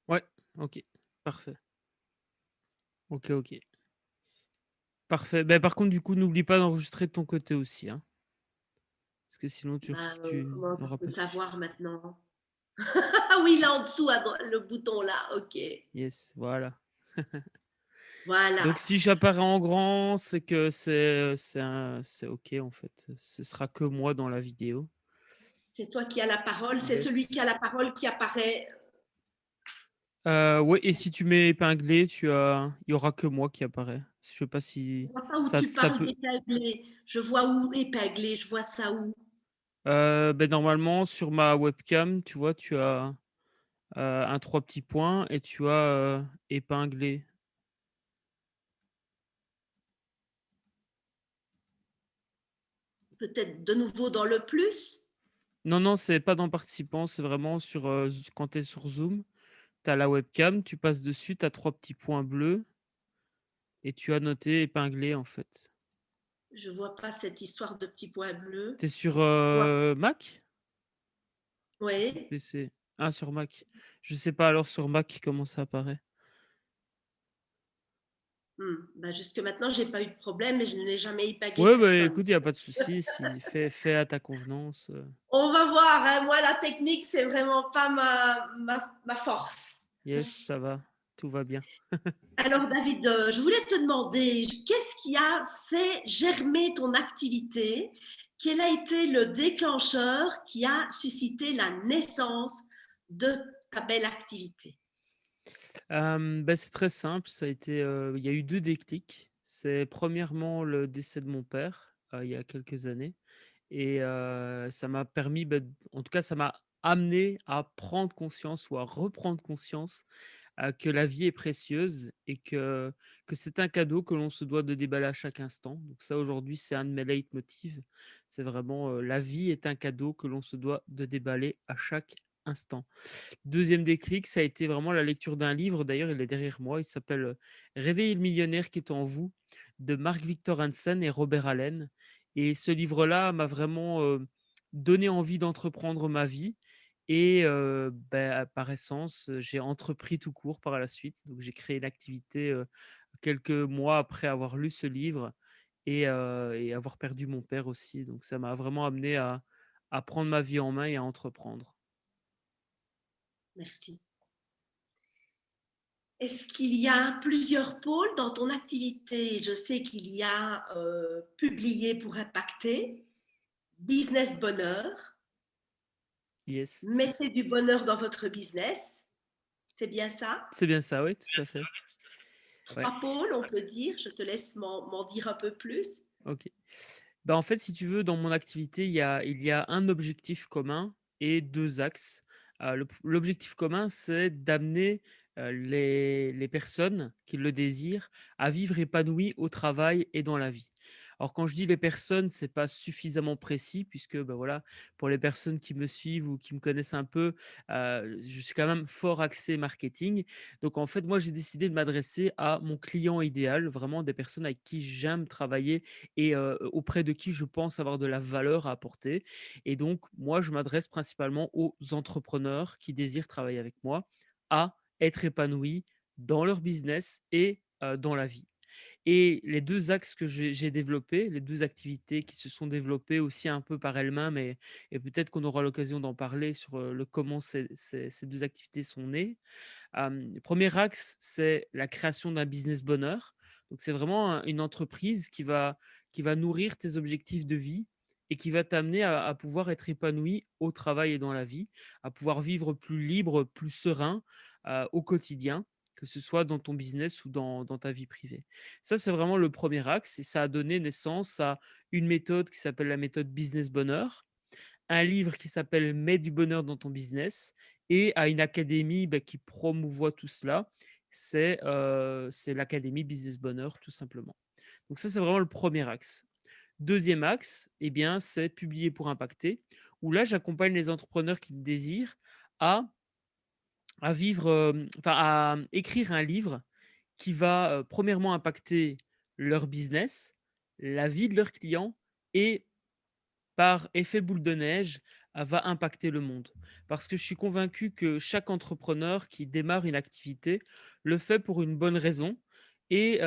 Ouais, OK, parfait. OK, OK. Parfait. Ben par contre, du coup, n'oublie pas d'enregistrer de ton côté aussi, hein, parce que sinon tu Comment je n'auras peux pas de fichier. savoir maintenant? Ah oui, là en dessous, à droi le bouton là, OK. Yes, voilà. Voilà. Donc si j'apparais en grand, c'est que c'est OK, en fait. Ce sera que moi dans la vidéo. C'est toi qui as la parole, c'est celui Yes. qui a la parole qui apparaît. Ouais et si tu mets épinglé, il y aura que moi qui apparaît. Je sais pas Je si vois pas où ça tu ça parles peut d'épinglé. Je vois où épinglé, je vois ça où? normalement sur ma webcam, tu vois, tu as, un 3 petits points et tu as, épinglé. Peut-être de nouveau dans le plus? Non, non, c'est pas dans participants, c'est vraiment sur, Z quand tu es sur Zoom, tu as la webcam, tu passes dessus, tu as 3 petits points bleus et tu as noté épinglé, en fait. Je vois pas cette histoire de petits points bleus. Tu es sur, Je vois Mac ou oui. PC? Ah, sur Mac. Je sais pas alors sur Mac comment ça apparaît. Bah, jusque maintenant, j'ai pas eu de problème et je n'ai jamais épinglé Ouais, bah, personne. écoute, il y a pas de souci, si fais à ta convenance, On va voir, hein. Moi, la technique, c'est vraiment pas ma force. yes, ça va, tout va bien. Alors, David, je voulais te demander, qu'est-ce qui a fait germer ton activité? Quel a été le déclencheur qui a suscité la naissance de ta belle activité? Bah, c'est très simple, ça a été, il y a eu 2 déclics. C'est premièrement le décès de mon père, il y a quelques années et ça m'a permis, bah, en tout cas, ça m'a amené à prendre conscience ou à reprendre conscience, que la vie est précieuse et que c'est un cadeau que l'on se doit de déballer à chaque instant. Donc ça, aujourd'hui, c'est un de mes leitmotifs. C'est vraiment, la vie est un cadeau que l'on se doit de déballer à chaque instant. Deuxième déclic, ça a été vraiment la lecture d'un livre, d'ailleurs, il est derrière moi, il s'appelle, «Réveillez le millionnaire qui est en vous» de Mark Victor Hansen et Robert Allen et ce livre-là m'a vraiment, donné envie d'entreprendre ma vie et bah, par essence, j'ai entrepris tout court par la suite. Donc j'ai créé une activité, quelques mois après avoir lu ce livre et avoir perdu mon père aussi. Donc ça m'a vraiment amené à prendre ma vie en main et à entreprendre. Merci. Est-ce qu'il y a plusieurs pôles dans ton activité? Je sais qu'il y a publier pour impacter, business bonheur, Yes. mettez du bonheur dans votre business. C'est bien ça? C'est bien ça, oui, tout à fait. Ouais, 3 pôles, on peut dire. Je te laisse m'en dire un peu plus. OK. Bah, en fait, si tu veux, dans mon activité, il y a un objectif commun et 2 axes. L'objectif commun, c'est d'amener, les personnes qui le désirent à vivre épanouies au travail et dans la vie. Alors quand je dis les personnes, c'est pas suffisamment précis puisque, bah, voilà, pour les personnes qui me suivent ou qui me connaissent un peu, je suis quand même fort axé marketing. Donc en fait, moi, j'ai décidé de m'adresser à mon client idéal, vraiment des personnes avec qui j'aime travailler et auprès de qui je pense avoir de la valeur à apporter et donc moi, je m'adresse principalement aux entrepreneurs qui désirent travailler avec moi, à être épanouis dans leur business et dans la vie et les 2 axes que j'ai développés, les 2 activités qui se sont développées aussi un peu par elles-mêmes et peut-être qu'on aura l'occasion d'en parler sur, le comment ces 2 activités sont nées. 1 axe, c'est la création d'un business bonheur. Donc c'est vraiment une entreprise qui va nourrir tes objectifs de vie et qui va t'amener à pouvoir être épanoui au travail et dans la vie, à pouvoir vivre plus libre, plus serein, au quotidien, que ce soit dans ton business ou dans ta vie privée. Ça, c'est vraiment le premier axe et ça a donné naissance à une méthode qui s'appelle la méthode Business Bonheur, un livre qui s'appelle «Mets du bonheur dans ton business» et à une académie, bah, qui promouvoit tout cela. C'est l'académie Business Bonheur, tout simplement. Donc ça, c'est vraiment le premier axe. Deuxième axe, eh bien, c'est publier pour impacter, où là, j'accompagne les entrepreneurs qui le désirent à vivre, enfin, à écrire un livre qui va, premièrement impacter leur business, la vie de leurs clients et par effet boule de neige, va impacter le monde. Parce que je suis convaincu que chaque entrepreneur qui démarre une activité le fait pour une bonne raison et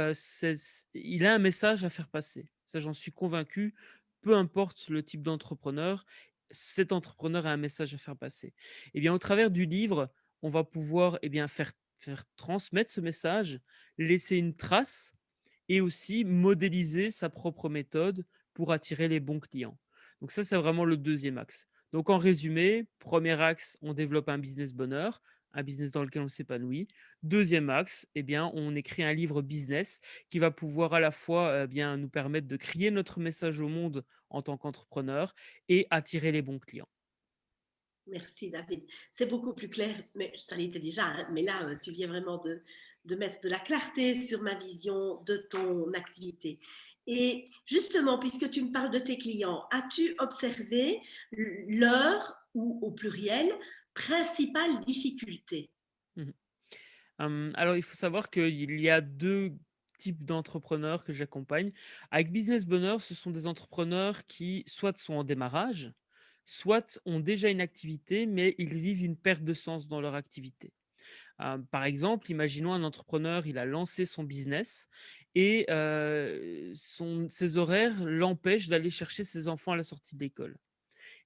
il a un message à faire passer. Ça, j'en suis convaincu, peu importe le type d'entrepreneur, cet entrepreneur a un message à faire passer. Eh bien, au travers du livre, on va pouvoir, eh bien, faire transmettre ce message, laisser une trace et aussi modéliser sa propre méthode pour attirer les bons clients. Donc ça, c'est vraiment le deuxième axe. Donc en résumé, premier axe, on développe un business bonheur, un business dans lequel on s'épanouit. Deuxième axe, eh bien, on écrit un livre business qui va pouvoir à la fois bien, nous permettre de crier notre message au monde en tant qu'entrepreneur et attirer les bons clients. Merci David. C'est beaucoup plus clair, mais ça l'était déjà, hein, mais là, tu viens vraiment de mettre de la clarté sur ma vision de ton activité. Et justement, puisque tu me parles de tes clients, as-tu observé leur, ou au pluriel, principale difficulté? Mhm. Alors, il faut savoir qu'il y a 2 types d'entrepreneurs que j'accompagne. Avec Business Bonheur, ce sont des entrepreneurs qui soit sont en démarrage, soit ont déjà une activité, mais ils vivent une perte de sens dans leur activité. Par exemple, imaginons un entrepreneur, il a lancé son business et ses horaires l'empêchent d'aller chercher ses enfants à la sortie de l'école.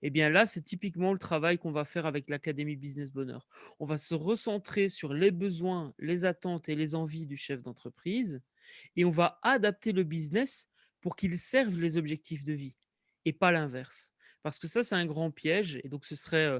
Eh bien là, c'est typiquement le travail qu'on va faire avec l'Académie Business Bonheur. On va se recentrer sur les besoins, les attentes et les envies du chef d'entreprise et on va adapter le business pour qu'il serve les objectifs de vie et pas l'inverse. Parce que ça, c'est un grand piège et donc ce serait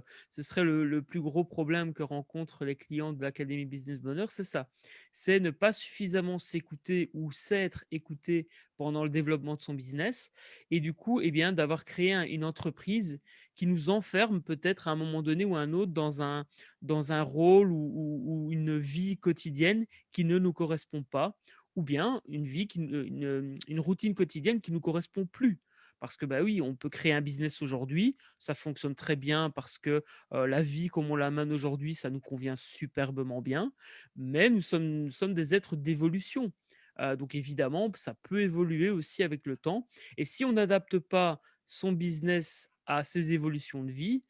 le plus gros problème que rencontrent les clients de l'Académie Business Bonheur, c'est ça. C'est ne pas suffisamment s'écouter ou s'être écouté pendant le développement de son business et du coup, eh bien, d'avoir créé une entreprise qui nous enferme peut-être à un moment donné ou à un autre dans un rôle ou une vie quotidienne qui ne nous correspond pas ou bien une vie une routine quotidienne qui nous correspond plus. Parce que, bah oui, on peut créer un business aujourd'hui, ça fonctionne très bien parce que la vie comme on la mène aujourd'hui, ça nous convient superbement bien, mais nous sommes des êtres d'évolution. Donc évidemment, ça peut évoluer aussi avec le temps. Et si on n'adapte pas son business à ses évolutions de vie,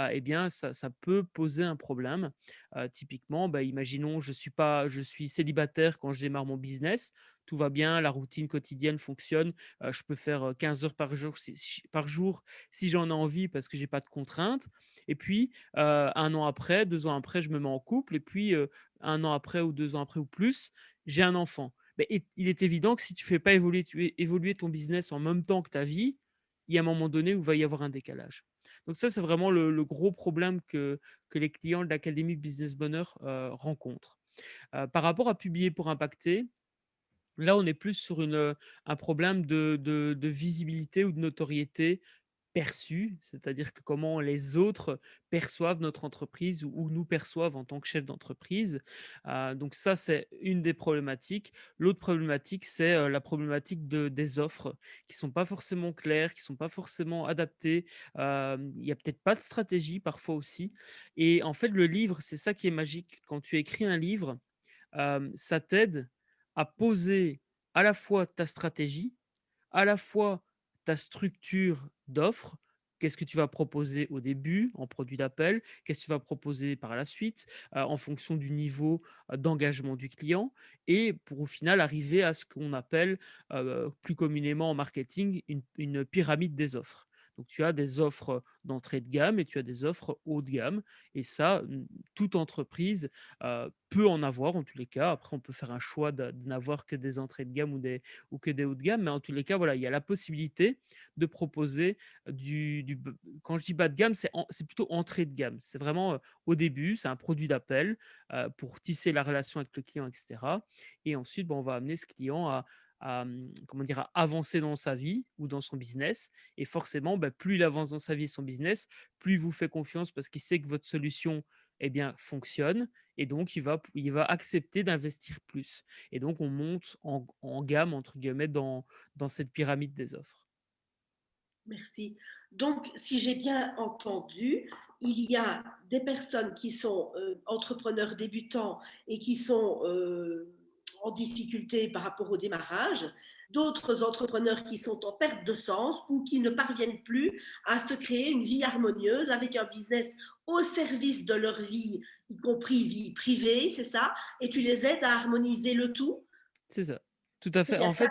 eh bien, ça peut poser un problème. Typiquement, bah, imaginons, je suis célibataire quand je démarre mon business, tout va bien, la routine quotidienne fonctionne, je peux faire 15 heures par jour si j'en ai envie parce que j'ai pas de contraintes. Et puis, 1 an après, 2 ans après, je me mets en couple et puis 1 an après ou 2 ans après ou plus, j'ai un enfant. Beh, il est évident que si tu fais pas évoluer ton business en même temps que ta vie, il y a un moment donné où il va y avoir un décalage. Donc ça, c'est vraiment le gros problème que les clients de l'académie Business Bonheur rencontrent. Par rapport à publier pour impacter, là, on est plus sur un problème de visibilité ou de notoriété perçue, c'est-à-dire que comment les autres perçoivent notre entreprise ou nous perçoivent en tant que chef d'entreprise. Donc ça, c'est une des problématiques. L'autre problématique, c'est la problématique des offres qui sont pas forcément claires, qui sont pas forcément adaptées. Il y a peut-être pas de stratégie parfois aussi. Et en fait, le livre, c'est ça qui est magique. Quand tu écris un livre, ça t'aide à poser à la fois ta stratégie, à la fois ta structure d'offre. Qu'est-ce que tu vas proposer au début en produit d'appel? Qu'est-ce que tu vas proposer par la suite, en fonction du niveau, d'engagement du client et pour au final arriver à ce qu'on appelle, plus communément en marketing une pyramide des offres. Donc tu as des offres d'entrée de gamme et tu as des offres haut de gamme et ça, toute entreprise, peut en avoir en tous les cas. Après on peut faire un choix de n'avoir que des entrées de gamme ou que des hauts de gamme, mais en tous les cas, voilà, il y a la possibilité de proposer quand je dis bas de gamme, c'est plutôt entrée de gamme. C'est vraiment au début, c'est un produit d'appel pour tisser la relation avec le client, etc. Et ensuite, bon, on va amener ce client comment dire, à avancer dans sa vie ou dans son business. Et forcément, bah, plus il avance dans sa vie et son business, plus il vous fait confiance parce qu'il sait que votre solution eh bien, fonctionne et donc il va accepter d'investir plus. Et donc, on monte en gamme, entre guillemets, dans cette pyramide des offres. Merci. Donc, si j'ai bien entendu, il y a des personnes qui sont entrepreneurs débutants et qui sont en difficulté par rapport au démarrage, d'autres entrepreneurs qui sont en perte de sens ou qui ne parviennent plus à se créer une vie harmonieuse avec un business au service de leur vie, y compris vie privée, c'est ça? Et tu les aides à harmoniser le tout? C'est ça, tout à C'est fait. bien ça?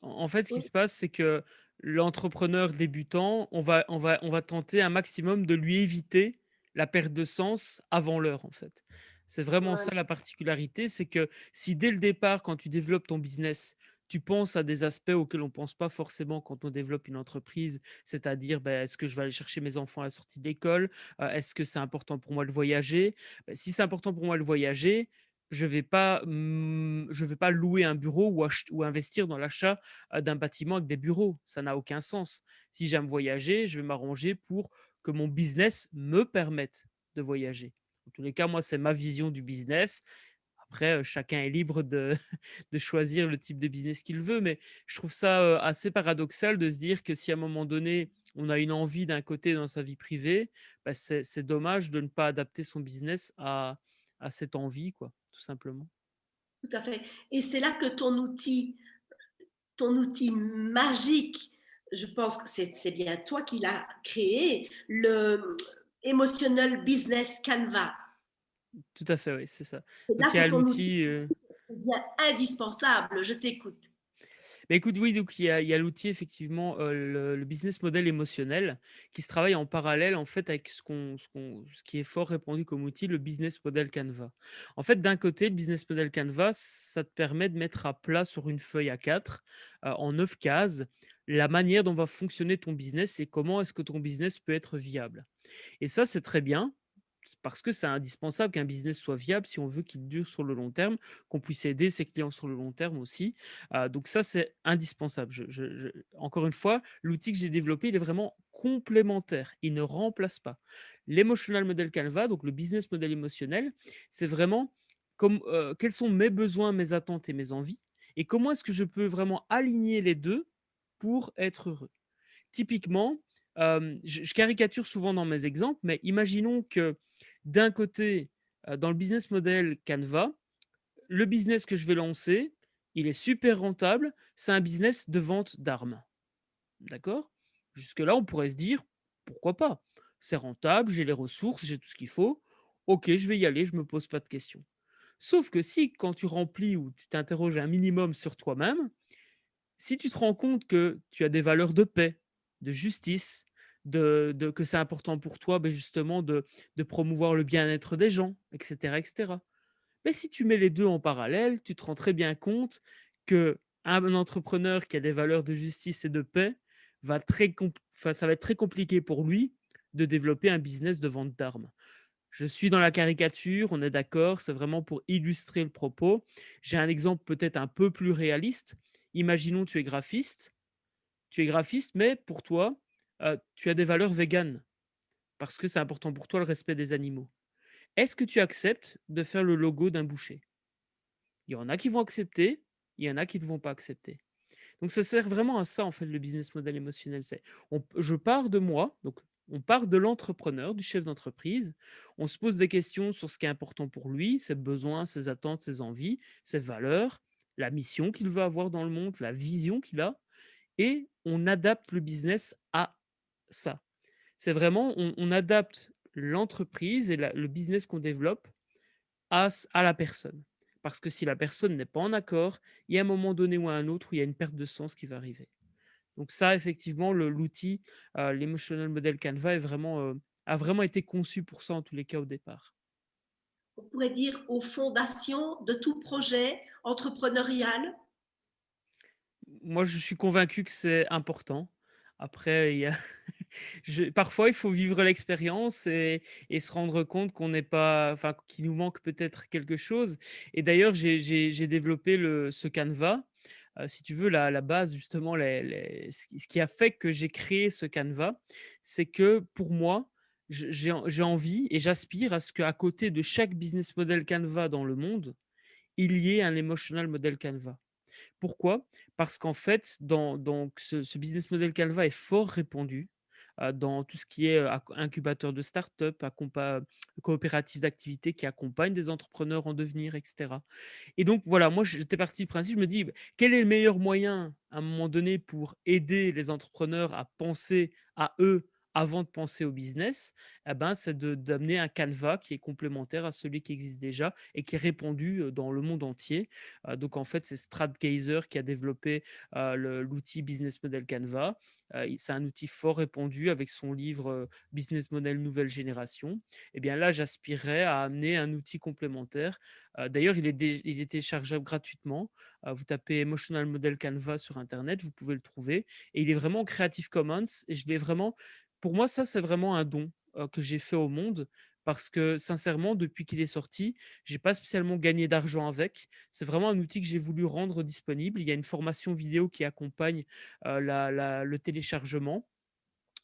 En fait, ce qui Oui, se passe, c'est que l'entrepreneur débutant, on va tenter un maximum de lui éviter la perte de sens avant l'heure, en fait. C'est vraiment voilà, ça la particularité, c'est que si dès le départ, quand tu développes ton business, tu penses à des aspects auxquels on ne pense pas forcément quand on développe une entreprise, c'est-à-dire, ben, est-ce que je vais aller chercher mes enfants à la sortie de l'école? Est-ce que c'est important pour moi de voyager? Si c'est important pour moi de voyager, je vais pas louer un bureau ou investir dans l'achat, d'un bâtiment avec des bureaux. Ça n'a aucun sens. Si j'aime voyager, je vais m'arranger pour que mon business me permette de voyager. En tous les cas, moi, c'est ma vision du business. Après, chacun est libre de de choisir le type de business qu'il veut, mais je trouve ça, assez paradoxal de se dire que si à un moment donné, on a une envie d'un côté dans sa vie privée, bah, c'est dommage de ne pas adapter son business à cette envie, quoi, tout simplement. tout à fait. Et c'est là que ton outil magique, je pense que c'est bien toi qui l'as créé, le Emotional Business Canva. Tout à fait, oui, c'est ça. C'est Donc là il y que a ton outil l'outil, devient indispensable. Je t'écoute. bah, écoute, oui, donc il y a l'outil effectivement, le business model émotionnel qui se travaille en parallèle, en fait, avec ce qui est fort répandu comme outil, le business model Canva. En fait, d'un côté, le business model Canva, ça te permet de mettre à plat sur une feuille A4, en 9 cases, la manière dont va fonctionner ton business et comment est-ce que ton business peut être viable. Et ça, c'est très bien, parce que c'est indispensable qu'un business soit viable si on veut qu'il dure sur le long terme, qu'on puisse aider ses clients sur le long terme aussi. Donc ça, c'est indispensable. Encore une fois, l'outil que j'ai développé, il est vraiment complémentaire. Il ne remplace pas. L'emotional model Canva, donc le business model émotionnel, c'est vraiment comme, quels sont mes besoins, mes attentes et mes envies, et comment est-ce que je peux vraiment aligner les deux pour être heureux. Typiquement, je caricature souvent dans mes exemples, mais imaginons que d'un côté, dans le business model Canva, le business que je vais lancer, il est super rentable, c'est un business de vente d'armes. D'accord? Jusque-là, on pourrait se dire: «Pourquoi pas? C'est rentable, j'ai les ressources, j'ai tout ce qu'il faut. OK, je vais y aller, je me pose pas de questions». Sauf que si, quand tu remplis ou tu t'interroges un minimum sur toi-même, si tu te rends compte que tu as des valeurs de paix, de justice, que c'est important pour toi, ben justement de promouvoir le bien-être des gens, et cetera. Mais si tu mets les 2 en parallèle, tu te rends très bien compte qu'un entrepreneur qui a des valeurs de justice et de paix va très compl enfin, ça va être très compliqué pour lui de développer un business de vente d'armes. Je suis dans la caricature, on est d'accord, c'est vraiment pour illustrer le propos. J'ai un exemple peut-être un peu plus réaliste. Imaginons tu es graphiste, mais pour toi, tu as des valeurs véganes, parce que c'est important pour toi le respect des animaux. Est-ce que tu acceptes de faire le logo d'un boucher? Il y en a qui vont accepter, il y en a qui ne vont pas accepter. Donc ça sert vraiment à ça, en fait, le business model émotionnel. Je pars de moi, donc on part de l'entrepreneur, du chef d'entreprise. On se pose des questions sur ce qui est important pour lui, ses besoins, ses attentes, ses envies, ses valeurs, la mission qu'il veut avoir dans le monde, la vision qu'il a, et on adapte le business à ça. C'est vraiment, on adapte l'entreprise et le business qu'on développe à la personne. Parce que si la personne n'est pas en accord, il y a un moment donné ou à un autre où il y a une perte de sens qui va arriver. Donc ça, effectivement, l'outil, l'emotional model Canva a vraiment été conçu pour ça, en tous les cas, au départ. On pourrait dire aux fondations de tout projet entrepreneurial. Moi, je suis convaincu que c'est important. Après, parfois, il faut vivre l'expérience et se rendre compte qu'on n'est pas, enfin, qu'il nous manque peut-être quelque chose. Et d'ailleurs, j'ai développé ce Canva. Si tu veux, la base, justement, ce qui a fait que j'ai créé ce Canva, c'est que pour moi, j'ai envie et j'aspire à ce qu'à côté de chaque business model Canva dans le monde, il y ait un emotional model Canva. Pourquoi? Parce qu'en fait, ce business model Canva est fort répandu. dans tout ce qui est incubateur de start-up, coopérative d'activité qui accompagne des entrepreneurs en devenir, etc. Et donc voilà, moi j'étais parti du principe, je me dis: «Bah, quel est le meilleur moyen à un moment donné pour aider les entrepreneurs à penser à eux avant de penser au business?» Eh ben, c'est d'amener un canevas qui est complémentaire à celui qui existe déjà et qui est répandu, dans le monde entier. Donc en fait, c'est Stratgeyser qui a développé, l'outil Business Model Canva. C'est un outil fort répandu avec son livre, Business Model nouvelle génération. Et bien là, j'aspirerais à amener un outil complémentaire. D'ailleurs, il est téléchargeable gratuitement. Vous tapez Emotional Model Canva sur internet, vous pouvez le trouver et il est vraiment Creative Commons et je l'ai vraiment pour moi, ça, c'est vraiment un don, que j'ai fait au monde parce que sincèrement, depuis qu'il est sorti, j'ai pas spécialement gagné d'argent avec. C'est vraiment un outil que j'ai voulu rendre disponible. Il y a une formation vidéo qui accompagne, le téléchargement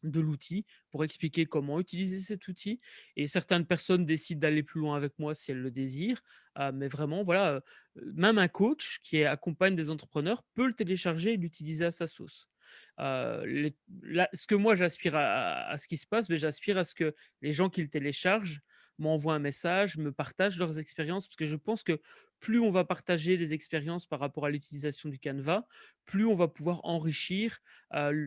de l'outil pour expliquer comment utiliser cet outil et certaines personnes décident d'aller plus loin avec moi si elles le désirent. Mais vraiment, voilà, même un coach qui accompagne des entrepreneurs peut le télécharger et l'utiliser à sa sauce. Ce que moi j'aspire à ce qui se passe, mais j'aspire à ce que les gens qui le téléchargent m'envoient un message, me partagent leurs expériences, parce que je pense que plus on va partager les expériences par rapport à l'utilisation du Canva, plus on va pouvoir enrichir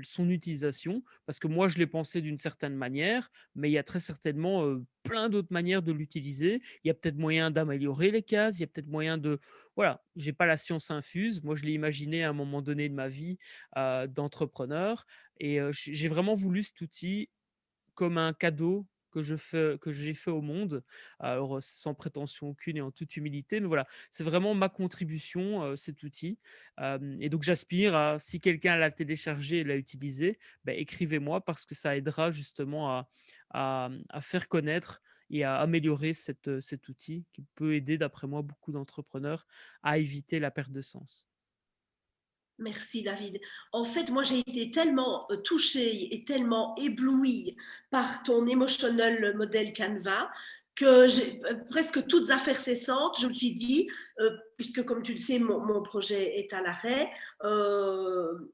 son utilisation, parce que moi je l'ai pensé d'une certaine manière, mais il y a très certainement plein d'autres manières de l'utiliser. Il y a peut-être moyen d'améliorer les cases, il y a peut-être moyen de... Voilà, j'ai pas la science infuse, moi je l'ai imaginé à un moment donné de ma vie d'entrepreneur, et j'ai vraiment voulu cet outil comme un cadeau que j'ai fait au monde. Alors, sans prétention aucune et en toute humilité, mais voilà, c'est vraiment ma contribution, cet outil. Et donc j'aspire à si quelqu'un l'a téléchargé et l'a utilisé, bah, écrivez-moi parce que ça aidera justement à faire connaître et à améliorer cet outil qui peut aider, d'après moi, beaucoup d'entrepreneurs à éviter la perte de sens. Merci David. En fait, moi j'ai été tellement touchée et tellement éblouie par ton emotional model Canva que j'ai presque toutes affaires cessantes, je me suis dit, puisque comme tu le sais, mon projet est à l'arrêt, euh,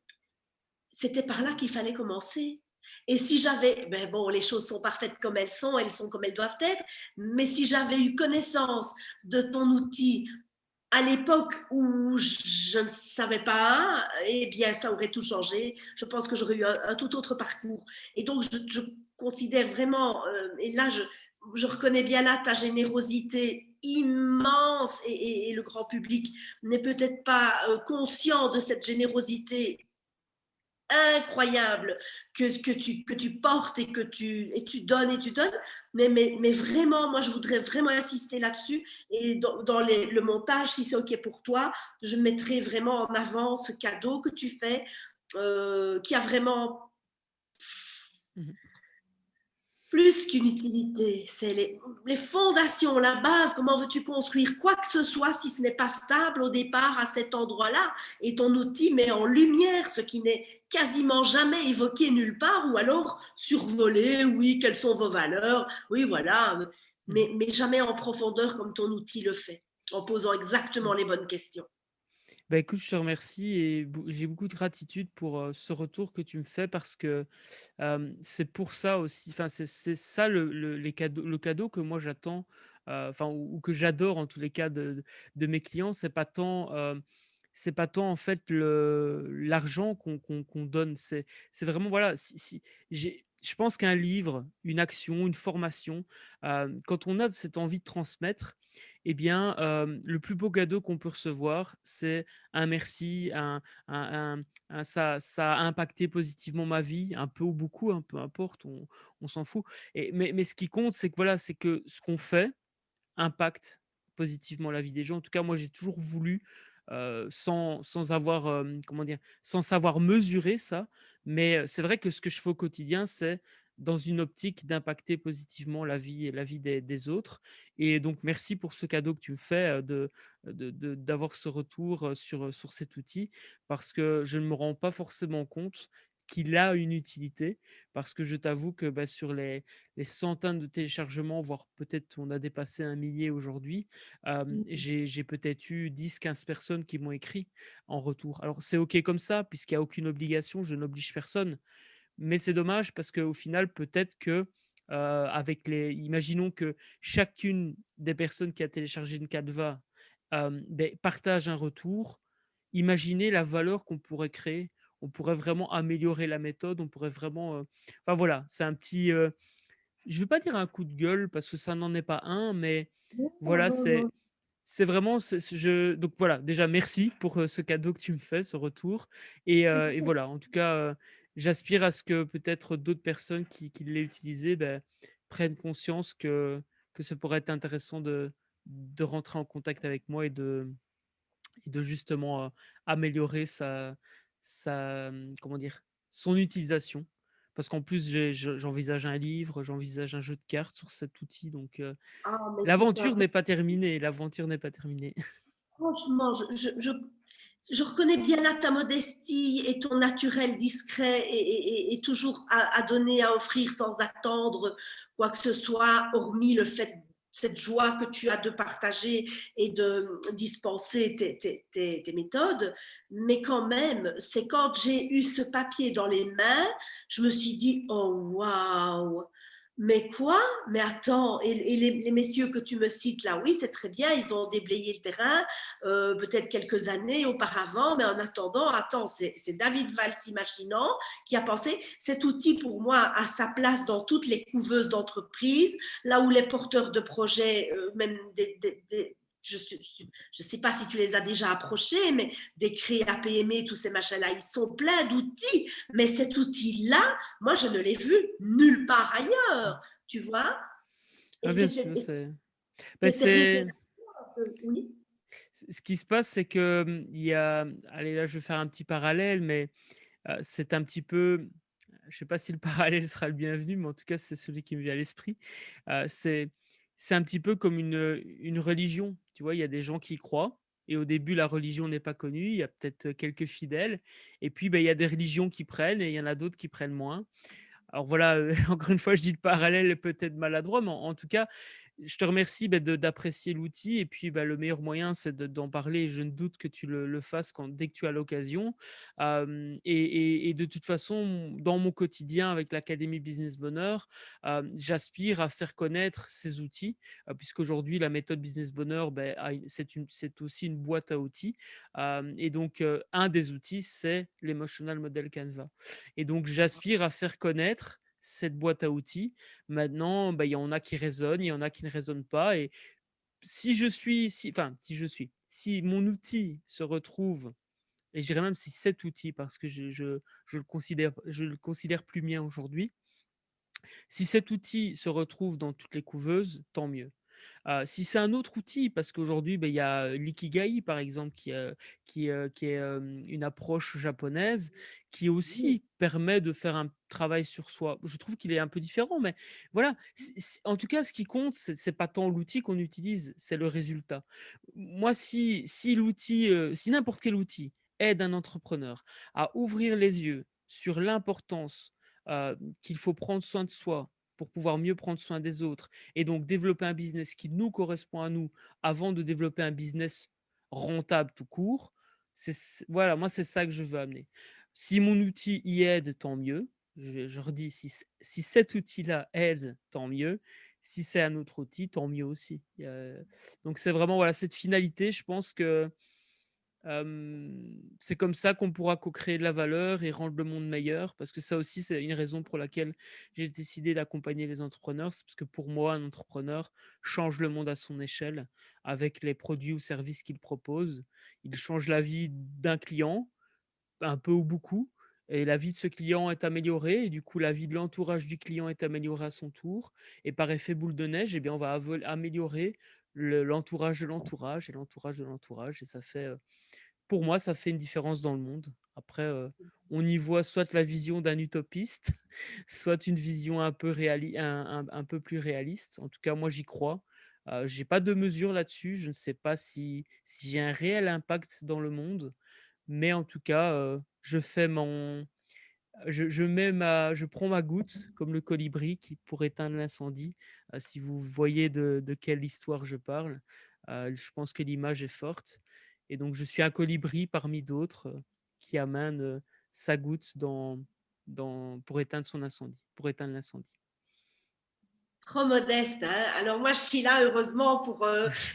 c'était par là qu'il fallait commencer. Et si j'avais, ben bon, les choses sont parfaites comme elles sont comme elles doivent être, mais si j'avais eu connaissance de ton outil à l'époque où je ne savais pas, eh bien, ça aurait tout changé. Je pense que j'aurais eu un tout autre parcours. Et donc, je considère vraiment, et là, je reconnais bien là ta générosité immense et le grand public n'est peut-être pas conscient de cette générosité incroyable que tu portes et tu donnes. Mais vraiment, moi, je voudrais vraiment insister là-dessus. Et dans le montage, si c'est OK pour toi, je mettrai vraiment en avant ce cadeau que tu fais, qui a vraiment Mhm. plus qu'une utilité. C'est les fondations, la base. Comment veux-tu construire quoi que ce soit si ce n'est pas stable au départ à cet endroit-là? Et ton outil met en lumière ce qui n'est quasiment jamais évoqué nulle part, ou alors survolé, oui, quelles sont vos valeurs, oui, voilà, Mhm. mais jamais en profondeur comme ton outil le fait, en posant exactement les bonnes questions. Bah, écoute, je te remercie et j'ai beaucoup de gratitude pour ce retour que tu me fais parce que c'est pour ça aussi, enfin, c'est ça le cadeau que moi j'attends, enfin, ou que j'adore en tous les cas de mes clients. C'est pas tant en fait l'argent qu'on donne. C'est vraiment, voilà, je pense qu'un livre, une action, une formation, quand on a cette envie de transmettre, eh bien, le plus beau cadeau qu'on peut recevoir, c'est un merci, ça a impacté positivement ma vie, un peu ou beaucoup, hein, peu importe, on s'en fout. Mais ce qui compte, c'est que voilà, c'est que ce qu'on fait impacte positivement la vie des gens. En tout cas, moi, j'ai toujours voulu, sans avoir, comment dire? Sans savoir mesurer ça, mais c'est vrai que ce que je fais au quotidien, c'est dans une optique d'impacter positivement la vie des autres. Et donc merci pour ce cadeau que tu me fais, d'avoir ce retour, sur cet outil, parce que je ne me rends pas forcément compte qu'il a une utilité. Parce que je t'avoue que, bah, sur les centaines de téléchargements, voire peut-être on a dépassé un millier aujourd'hui, j'ai peut-être eu 10, 15 personnes qui m'ont écrit en retour. Alors c'est OK comme ça, puisqu'il y a aucune obligation, je n'oblige personne. Mais c'est dommage parce qu'au final, peut-être que, imaginons que chacune des personnes qui a téléchargé une Canva, partage un retour. Imaginez la valeur qu'on pourrait créer. On pourrait vraiment améliorer la méthode, on pourrait vraiment, enfin voilà, c'est un petit, je ne vais pas dire un coup de gueule parce que ça n'en est pas un, mais Non, voilà, non, non. c'est vraiment donc voilà, déjà merci pour, ce cadeau que tu me fais, ce retour et voilà, en tout cas, j'aspire à ce que peut-être d'autres personnes qui l'aient utilisé, prennent conscience que ça pourrait être intéressant de rentrer en contact avec moi et de justement, améliorer comment dire? Son utilisation. Parce qu'en plus j'envisage un livre, j'envisage un jeu de cartes sur cet outil donc Ah, mais c'est un l'aventure n'est pas terminée, l'aventure n'est pas terminée. franchement, je reconnais bien là ta modestie et ton naturel discret et toujours à donner, à offrir sans attendre quoi que ce soit, hormis le fait, cette joie que tu as de partager et de dispenser tes méthodes. Mais quand même, c'est quand j'ai eu ce papier dans les mains, je me suis dit, oh waouh, mais quoi? Mais attends, et les messieurs que tu me cites là, oui, c'est très bien, ils ont déblayé le terrain, peut-être quelques années auparavant, mais en attendant, attends, c'est David Valls imaginant qui a pensé cet outil pour moi a sa place dans toutes les couveuses d'entreprises, là où les porteurs de projets, même je ne sais pas si tu les as déjà approchés, mais des créa PME, tous ces machins-là, ils sont pleins d'outils. Mais cet outil-là, moi, je ne l'ai vu nulle part ailleurs, tu vois. Et Ah bien sûr, c'était c'est révélateur. Oui. ce qui se passe, c'est que, il y a allez là, je vais faire un petit parallèle, mais, c'est un petit peu je sais pas si le parallèle sera le bienvenu, mais en tout cas, c'est celui qui me vient à l'esprit. C'est un petit peu comme une religion, tu vois? Il y a des gens qui y croient et au début, la religion n'est pas connue, il y a peut-être, quelques fidèles et puis, il y a des religions qui prennent et il y en a d'autres qui prennent moins. Alors voilà, encore une fois, je dis le parallèle est peut-être maladroit, mais en tout cas, je te remercie, d'apprécier l'outil et puis, le meilleur moyen, c'est d'en parler et je ne doute que tu le fasses dès que tu as l'occasion. Et de toute façon, dans mon quotidien avec l'Académie Business Bonheur, j'aspire à faire connaître ces outils, puisqu'aujourd'hui la méthode Business Bonheur, c'est aussi une boîte à outils, et donc un des outils, c'est l'Emotional Model Canva. Et donc, j'aspire à faire connaître cette boîte à outils. Maintenant, il y en a qui résonnent, il y en a qui ne résonnent pas. Et si mon outil se retrouve, et je dirais même si cet outil, parce que je le considère plus mien aujourd'hui, si cet outil se retrouve dans toutes les couveuses, tant mieux. Si c'est un autre outil, parce qu'aujourd'hui, il y a l'ikigai, par exemple, qui est une approche japonaise, qui aussi permet de faire un travail sur soi. Je trouve qu'il est un peu différent, mais voilà. En tout cas, ce qui compte, c'est pas tant l'outil qu'on utilise, c'est le résultat. Moi, si n'importe quel outil aide un entrepreneur à ouvrir les yeux sur l'importance qu'il faut prendre soin de soi pour pouvoir mieux prendre soin des autres, et donc développer un business qui nous correspond à nous avant de développer un business rentable tout court, voilà, moi c'est ça que je veux amener. Si mon outil y aide, tant mieux. Je redis, si cet outil-là aide, tant mieux. Si c'est un autre outil, tant mieux aussi. Donc c'est vraiment voilà, cette finalité, je pense que c'est comme ça qu'on pourra co-créer de la valeur et rendre le monde meilleur, parce que ça aussi, c'est une raison pour laquelle j'ai décidé d'accompagner les entrepreneurs. C'est parce que pour moi, un entrepreneur change le monde à son échelle avec les produits ou services qu'il propose. Il change la vie d'un client, un peu ou beaucoup, et la vie de ce client est améliorée et du coup, la vie de l'entourage du client est améliorée à son tour et par effet boule de neige, eh bien, on va améliorer l'entourage de l'entourage et l'entourage de l'entourage et ça fait, pour moi, ça fait une différence dans le monde. Après, on y voit soit la vision d'un utopiste, soit une vision un peu plus réaliste. En tout cas, moi, j'y crois. J'ai pas de mesure là-dessus. Je ne sais pas si j'ai un réel impact dans le monde, mais en tout cas, je prends ma goutte comme le colibri pour éteindre l'incendie. Si vous voyez de quelle histoire je parle, je pense que l'image est forte. Et donc, je suis un colibri parmi d'autres qui amène sa goutte pour éteindre son incendie, pour éteindre l'incendie. Trop modeste, hein. Alors moi, je suis là, heureusement,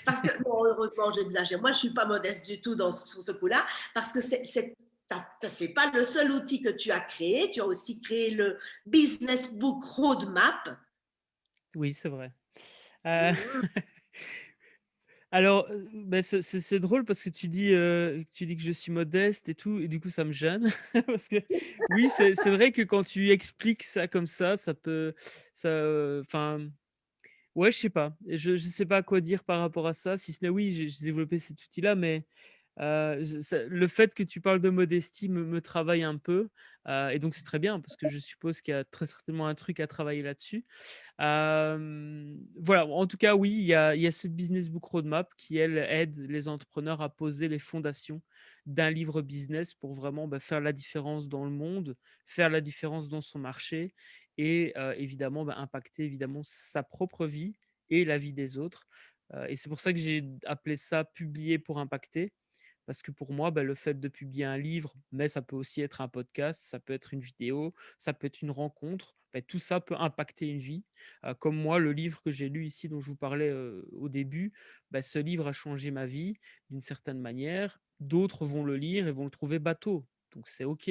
parce que, non, heureusement, j'exagère. Moi, je ne suis pas modeste du tout sur ce coup-là, parce que c'est pas le seul outil que tu as créé. Tu as aussi créé le Business Book Roadmap. Oui, c'est vrai. Heu, Mhm. alors, bah, c'est drôle parce que tu dis que je suis modeste et tout et du coup ça me gêne parce que oui, c'est vrai que quand tu expliques ça comme ça peut ça, enfin, ouais, je sais pas. Je sais pas quoi dire par rapport à ça, si ce n'est oui, j'ai développé cet outil-là, mais le fait que tu parles de modestie me travaille un peu, et donc c'est très bien parce que je suppose qu'il y a très certainement un truc à travailler là-dessus. Voilà, en tout cas, oui, il y a cette Business Book Roadmap qui, elle, aide les entrepreneurs à poser les fondations d'un livre business pour vraiment, bah, faire la différence dans le monde, faire la différence dans son marché et évidemment, bah, impacter évidemment sa propre vie et la vie des autres. Et c'est pour ça que j'ai appelé ça «Publier pour impacter». Parce que pour moi, bah, le fait de publier un livre, mais ça peut aussi être un podcast, ça peut être une vidéo, ça peut être une rencontre, bah, tout ça peut impacter une vie. Comme moi, le livre que j'ai lu ici, dont je vous parlais au début, bah, ce livre a changé ma vie d'une certaine manière. D'autres vont le lire et vont le trouver bateau. Donc c'est OK.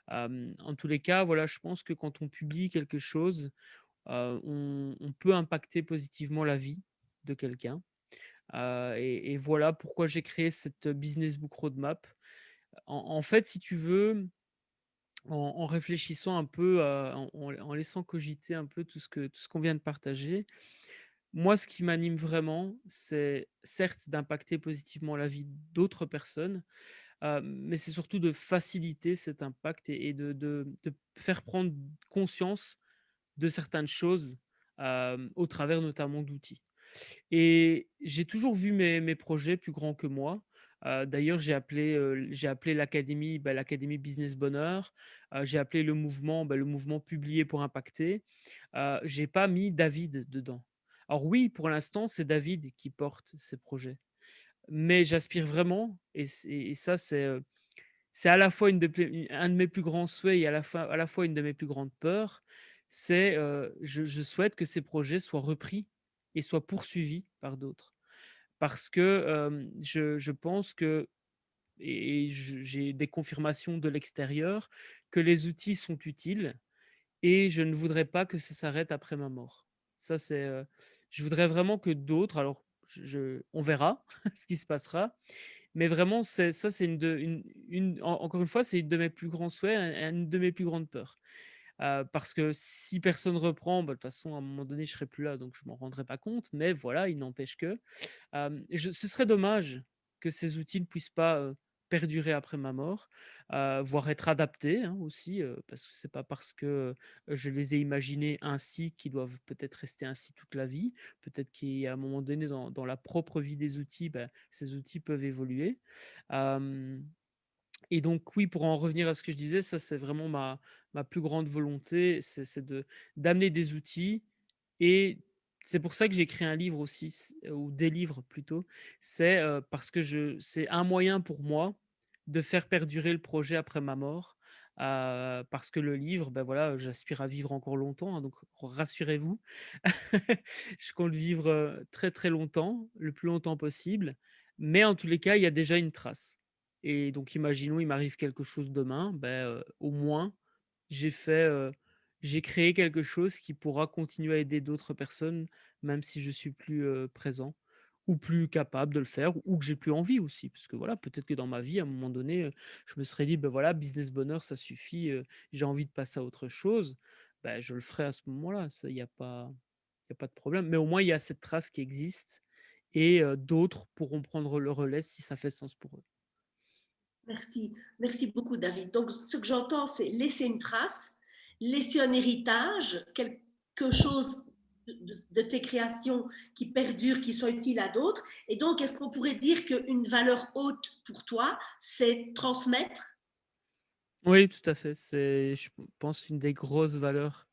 En tous les cas, voilà, je pense que quand on publie quelque chose, on peut impacter positivement la vie de quelqu'un. Et voilà pourquoi j'ai créé cette Business Book Roadmap. En fait, si tu veux, en réfléchissant un peu, en laissant cogiter un peu tout ce qu'on vient de partager, moi, ce qui m'anime vraiment, c'est certes d'impacter positivement la vie d'autres personnes, mais c'est surtout de faciliter cet impact et de faire prendre conscience de certaines choses, au travers notamment d'outils. Et j'ai toujours vu mes projets plus grands que moi. D'ailleurs, j'ai appelé l'académie, bah, l'académie Business Bonheur. J'ai appelé le mouvement, bah, le mouvement Publier pour impacter. J'ai pas mis David dedans. Alors oui, pour l'instant, c'est David qui porte ces projets, mais j'aspire vraiment et ça, c'est à la fois un de mes plus grands souhaits et à la fois une de mes plus grandes peurs, c'est, je souhaite que ces projets soient repris et soient poursuivis par d'autres. Parce que, je pense que j'ai des confirmations de l'extérieur que les outils sont utiles et je ne voudrais pas que ça s'arrête après ma mort. Ça, je voudrais vraiment que d'autres alors on verra ce qui se passera, mais vraiment, c'est encore une fois, c'est une de mes plus grands souhaits, une de mes plus grandes peurs. Parce que si personne reprend, bah, de toute façon, à un moment donné, je serai plus là, donc je m'en rendrai pas compte. Mais voilà, il n'empêche que, ce serait dommage que ces outils ne puissent pas, perdurer après ma mort, voire être adaptés, hein, aussi, parce que c'est pas parce que, je les ai imaginés ainsi qu'ils doivent peut-être rester ainsi toute la vie. Peut-être qu'il y a un moment donné dans la propre vie des outils, bah, ces outils peuvent évoluer. Hem Et donc oui, pour en revenir à ce que je disais, ça c'est vraiment ma plus grande volonté, c'est d'amener des outils et c'est pour ça que j'ai écrit un livre aussi, ou des livres plutôt. C'est, parce que c'est un moyen pour moi de faire perdurer le projet après ma mort, parce que le livre, ben voilà, j'aspire à vivre encore longtemps, hein, donc rassurez-vous. Je compte vivre, très, très longtemps, le plus longtemps possible, mais en tous les cas, il y a déjà une trace. Et donc imaginons, il m'arrive quelque chose demain, ben, au moins j'ai fait, j'ai créé quelque chose qui pourra continuer à aider d'autres personnes, même si je suis plus, présent ou plus capable de le faire ou que j'ai plus envie aussi. Parce que voilà, peut-être que dans ma vie, à un moment donné, je me serais dit: «Ben voilà, business bonheur, ça suffit, j'ai envie de passer à autre chose». Ben je le ferai à ce moment-là, ça, il y a pas de problème. Mais au moins, il y a cette trace qui existe et d'autres pourront prendre le relais si ça fait sens pour eux. Merci, merci beaucoup, David. Donc, ce que j'entends, c'est laisser une trace, laisser un héritage, quelque chose de tes créations qui perdure, qui soit utile à d'autres. Et donc, est-ce qu'on pourrait dire qu'une valeur haute pour toi, c'est transmettre? Oui, tout à fait. C'est, je pense, une des grosses valeurs,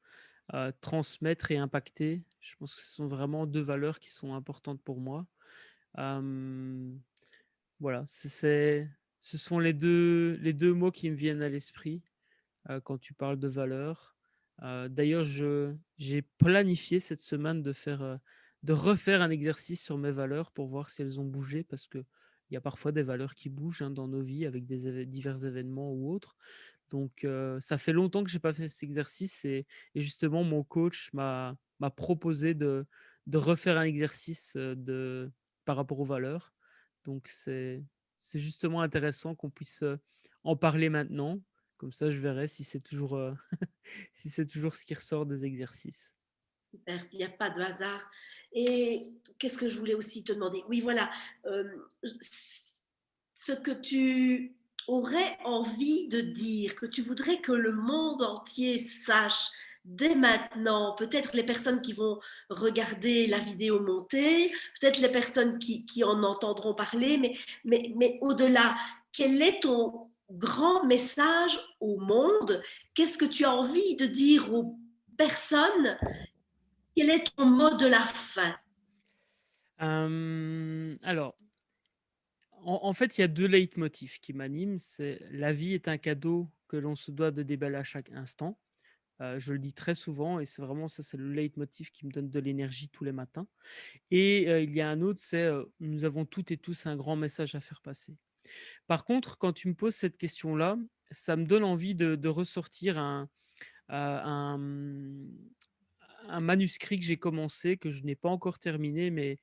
transmettre et impacter. Je pense que ce sont vraiment 2 valeurs qui sont importantes pour moi. Hem, voilà, ce sont les 2 mots qui me viennent à l'esprit. quand tu parles de valeurs. D'ailleurs, j'ai planifié cette semaine de refaire un exercice sur mes valeurs pour voir si elles ont bougé, parce qu'il y a parfois des valeurs qui bougent, hein, dans nos vies avec divers événements ou autres. Donc, ça fait longtemps que j'ai pas fait cet exercice, et justement mon coach m'a proposé de refaire un exercice, par rapport aux valeurs. Donc c'est justement intéressant qu'on puisse, en parler maintenant. Comme ça, je verrai si c'est toujours, si c'est toujours ce qui ressort des exercices. Super, il n'y a pas de hasard. Et qu'est-ce que je voulais aussi te demander? Oui, voilà, ce que tu aurais envie de dire, que tu voudrais que le monde entier sache dès maintenant, peut-être les personnes qui vont regarder la vidéo montée, peut-être les personnes qui en entendront parler, mais au-delà, quel est ton grand message au monde? Qu'est-ce que tu as envie de dire aux personnes? Quel est ton mot de la fin? Alors, en fait, il y a 2 leitmotifs qui m'animent. C'est: «La vie est un cadeau que l'on se doit de déballer à chaque instant». Je le dis très souvent, et c'est vraiment ça, c'est le leitmotiv qui me donne de l'énergie tous les matins. Et il y a un autre, c'est, «Nous avons toutes et tous un grand message à faire passer». Par contre, quand tu me poses cette question-là, ça me donne envie de ressortir un, un manuscrit que j'ai commencé, que je n'ai pas encore terminé, mais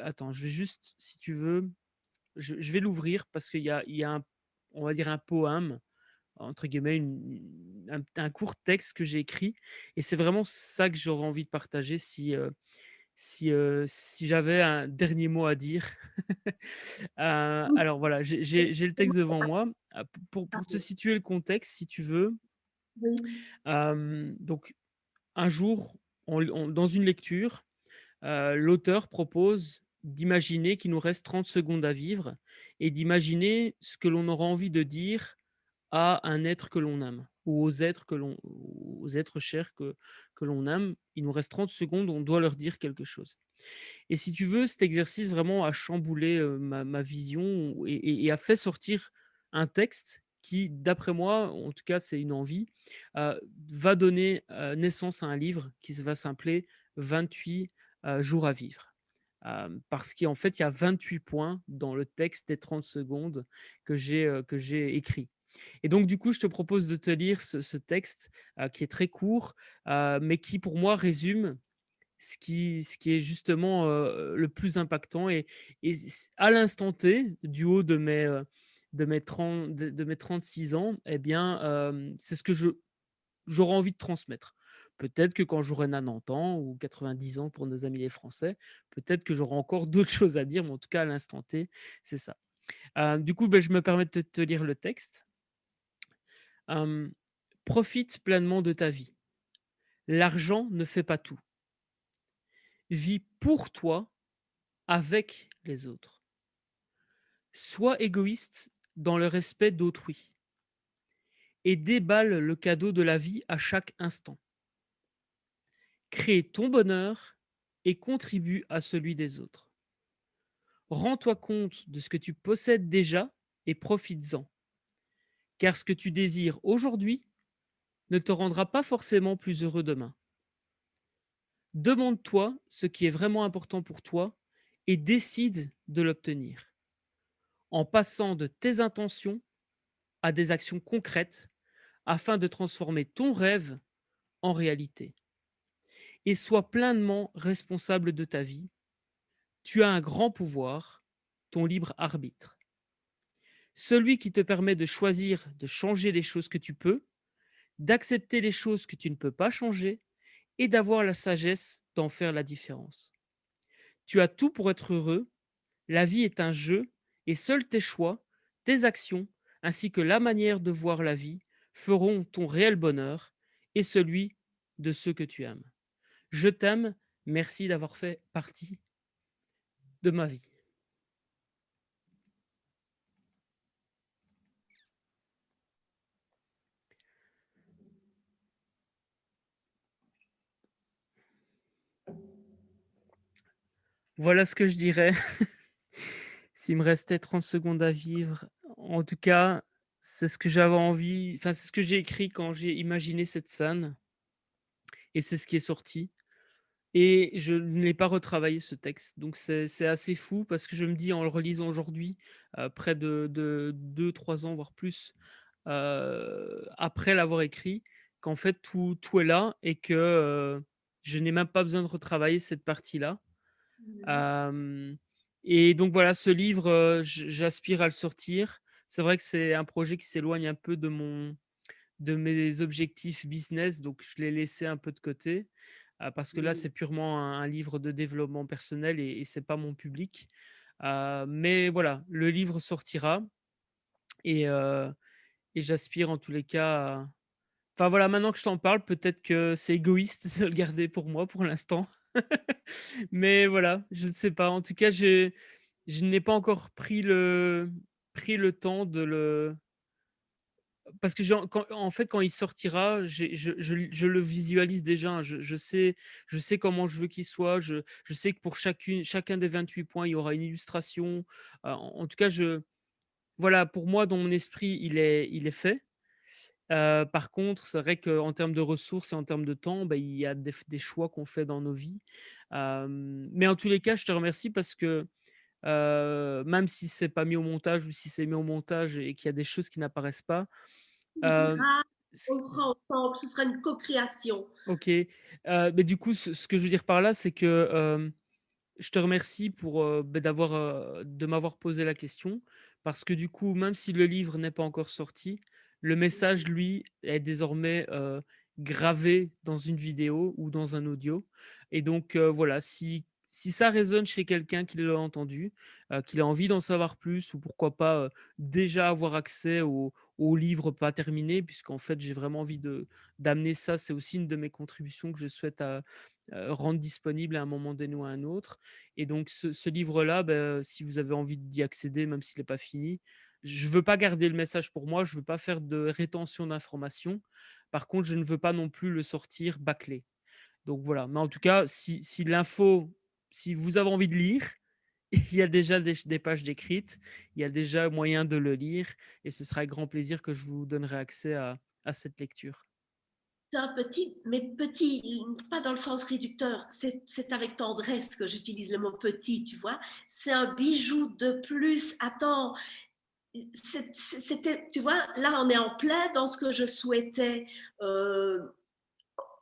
attends, je vais juste, si tu veux, je vais l'ouvrir, parce qu'il y a on va dire un poème, entre guillemets, un court texte que j'ai écrit, et c'est vraiment ça que j'aurais envie de partager si j'avais un dernier mot à dire. Alors voilà, j'ai le texte devant moi. Pour te situer le contexte, si tu veux, Oui. donc un jour, dans une lecture, l'auteur propose d'imaginer qu'il nous reste 30 secondes à vivre, et d'imaginer ce que l'on aura envie de dire à un être que l'on aime, ou aux êtres chers que l'on aime. Il nous reste 30 secondes, on doit leur dire quelque chose. Et si tu veux, cet exercice vraiment a chamboulé, ma vision, et a fait sortir un texte qui, d'après moi, en tout cas, c'est une envie, va donner, naissance à un livre qui va s'appeler «28 jours à vivre». Parce qu'en fait, il y a 28 points dans le texte des 30 secondes que j'ai écrit. Et donc du coup, je te propose de te lire ce texte, qui est très court, mais qui pour moi résume ce qui est justement, le plus impactant, et à l'instant T, du haut de mes 36 ans, eh bien, c'est ce que j'aurais envie de transmettre. Peut-être que quand j'aurai 90 ans ou 90 ans pour nos amis les Français, peut-être que j'aurai encore d'autres choses à dire, mais en tout cas à l'instant T, c'est ça. Du coup, je me permets de te lire le texte. Hem, Profite pleinement de ta vie. L'argent ne fait pas tout. Vis pour toi, avec les autres. Sois égoïste dans le respect d'autrui, et déballe le cadeau de la vie à chaque instant. Crée ton bonheur et contribue à celui des autres. Rends-toi compte de ce que tu possèdes déjà et profites-en, car ce que tu désires aujourd'hui ne te rendra pas forcément plus heureux demain. Demande-toi ce qui est vraiment important pour toi et décide de l'obtenir, en passant de tes intentions à des actions concrètes afin de transformer ton rêve en réalité. Et sois pleinement responsable de ta vie. Tu as un grand pouvoir, ton libre arbitre. Celui qui te permet de choisir de changer les choses que tu peux, d'accepter les choses que tu ne peux pas changer, et d'avoir la sagesse d'en faire la différence. Tu as tout pour être heureux. La vie est un jeu, et seuls tes choix, tes actions, ainsi que la manière de voir la vie feront ton réel bonheur et celui de ceux que tu aimes. Je t'aime, merci d'avoir fait partie de ma vie. Voilà ce que je dirais s'il me restait 30 secondes à vivre. En tout cas, c'est ce que j'avais envie, enfin, c'est ce que j'ai écrit quand j'ai imaginé cette scène et c'est ce qui est sorti. Et je ne l'ai pas retravaillé ce texte, donc c'est assez fou parce que je me dis en le relisant aujourd'hui, près de 2-3 ans, voire plus, après l'avoir écrit, qu'en fait tout est là et que, je n'ai même pas besoin de retravailler cette partie-là. Mhm. Hem Et donc voilà, ce livre, j'aspire à le sortir. C'est vrai que c'est un projet qui s'éloigne un peu de mes objectifs business, donc je l'ai laissé un peu de côté, parce que là, c'est purement un livre de développement personnel et c'est pas mon public. Mais voilà, le livre sortira et heu et j'aspire en tous les cas à enfin voilà, maintenant que je t'en parle, peut-être que c'est égoïste de le garder pour moi pour l'instant. Mais voilà, je ne sais pas. En tout cas, je n'ai pas encore pris le temps de le parce que quand en fait, quand il sortira, je le visualise déjà, hein. Je sais comment je veux qu'il soit. Je sais que pour chacun des 28 points, il y aura une illustration. En tout cas, voilà, pour moi, dans mon esprit, il est fait. Par contre, c'est vrai qu'en termes de ressources et en termes de temps, bah, il y a des choix qu'on fait dans nos vies. Mais en tous les cas, je te remercie parce que, même si c'est pas mis au montage ou si c'est mis au montage et qu'il y a des choses qui n'apparaissent pas, Tu me hem, diras, c on le fera ensemble, ce sera une co-création. OK, mais du coup, ce que je veux dire par là, c'est que, je te remercie pour, de m'avoir posé la question parce que du coup, même si le livre n'est pas encore sorti, le message, lui, est désormais, gravé dans une vidéo ou dans un audio et donc voilà, si ça résonne chez quelqu'un qui l'a entendu, qu'il a envie d'en savoir plus ou pourquoi pas, déjà avoir accès au livre pas terminé puisqu'en fait, j'ai vraiment envie de d'amener ça. C'est aussi une de mes contributions que je souhaite rendre disponible à un moment donné ou à un autre et donc ce livre-là, si vous avez envie d'y accéder, même s'il n'est pas fini, je veux pas garder le message pour moi, je veux pas faire de rétention d'informations. Par contre, je ne veux pas non plus le sortir bâclé. Donc voilà, mais en tout cas, si vous avez envie de lire, il y a déjà des pages décrites, il y a déjà moyen de le lire et ce sera avec grand plaisir que je vous donnerai accès à cette lecture. C'est un petit, mais petit, pas dans le sens réducteur, c'est avec tendresse que j'utilise le mot petit, tu vois. C'est un bijou de plus. Attends, c'était, tu vois, là on est en plein dans ce que je souhaitais euh,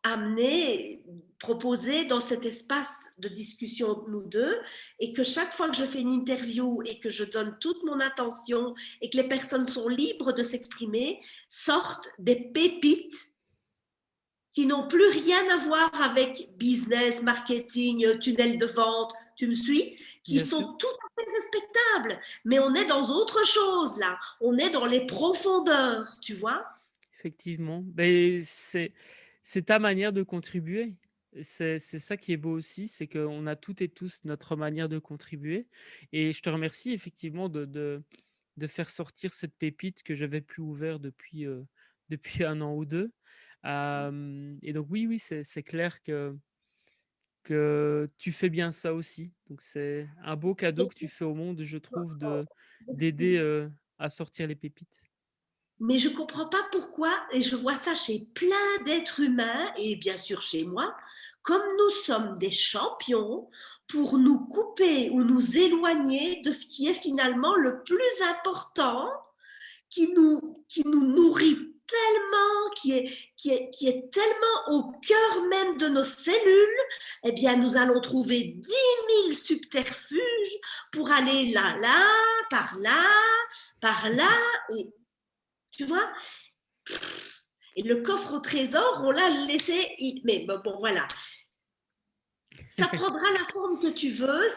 amener, proposer dans cet espace de discussion nous deux, et que chaque fois que je fais une interview et que je donne toute mon attention et que les personnes sont libres de s'exprimer, sortent des pépites qui n'ont plus rien à voir avec business, marketing, tunnel de vente, tu me suis, qui Bien sûr. sont tout à fait respectables. Mais on est dans autre chose là, on est dans les profondeurs, tu vois. Effectivement, beh, c'est ta manière de contribuer. C'est ça qui est beau aussi, c'est qu'on a toutes et tous notre manière de contribuer et je te remercie effectivement de faire sortir cette pépite que j'avais plus ouvert depuis 1 an ou 2. Et donc oui, oui, c'est clair que tu fais bien ça aussi. Donc c'est un beau cadeau que tu fais au monde, je trouve, d'aider, à sortir les pépites. Mais je ne comprends pas pourquoi, et je vois ça chez plein d'êtres humains, et bien sûr chez moi, comme nous sommes des champions pour nous couper ou nous éloigner de ce qui est finalement le plus important, qui nous nourrit tellement, qui est tellement au cœur même de nos cellules, eh bien, nous allons trouver 10 000 subterfuges pour aller là, là, par là, et tu vois. Et le coffre au trésor, on l'a laissé. Mais bon, voilà. Ça prendra la forme que tu veux.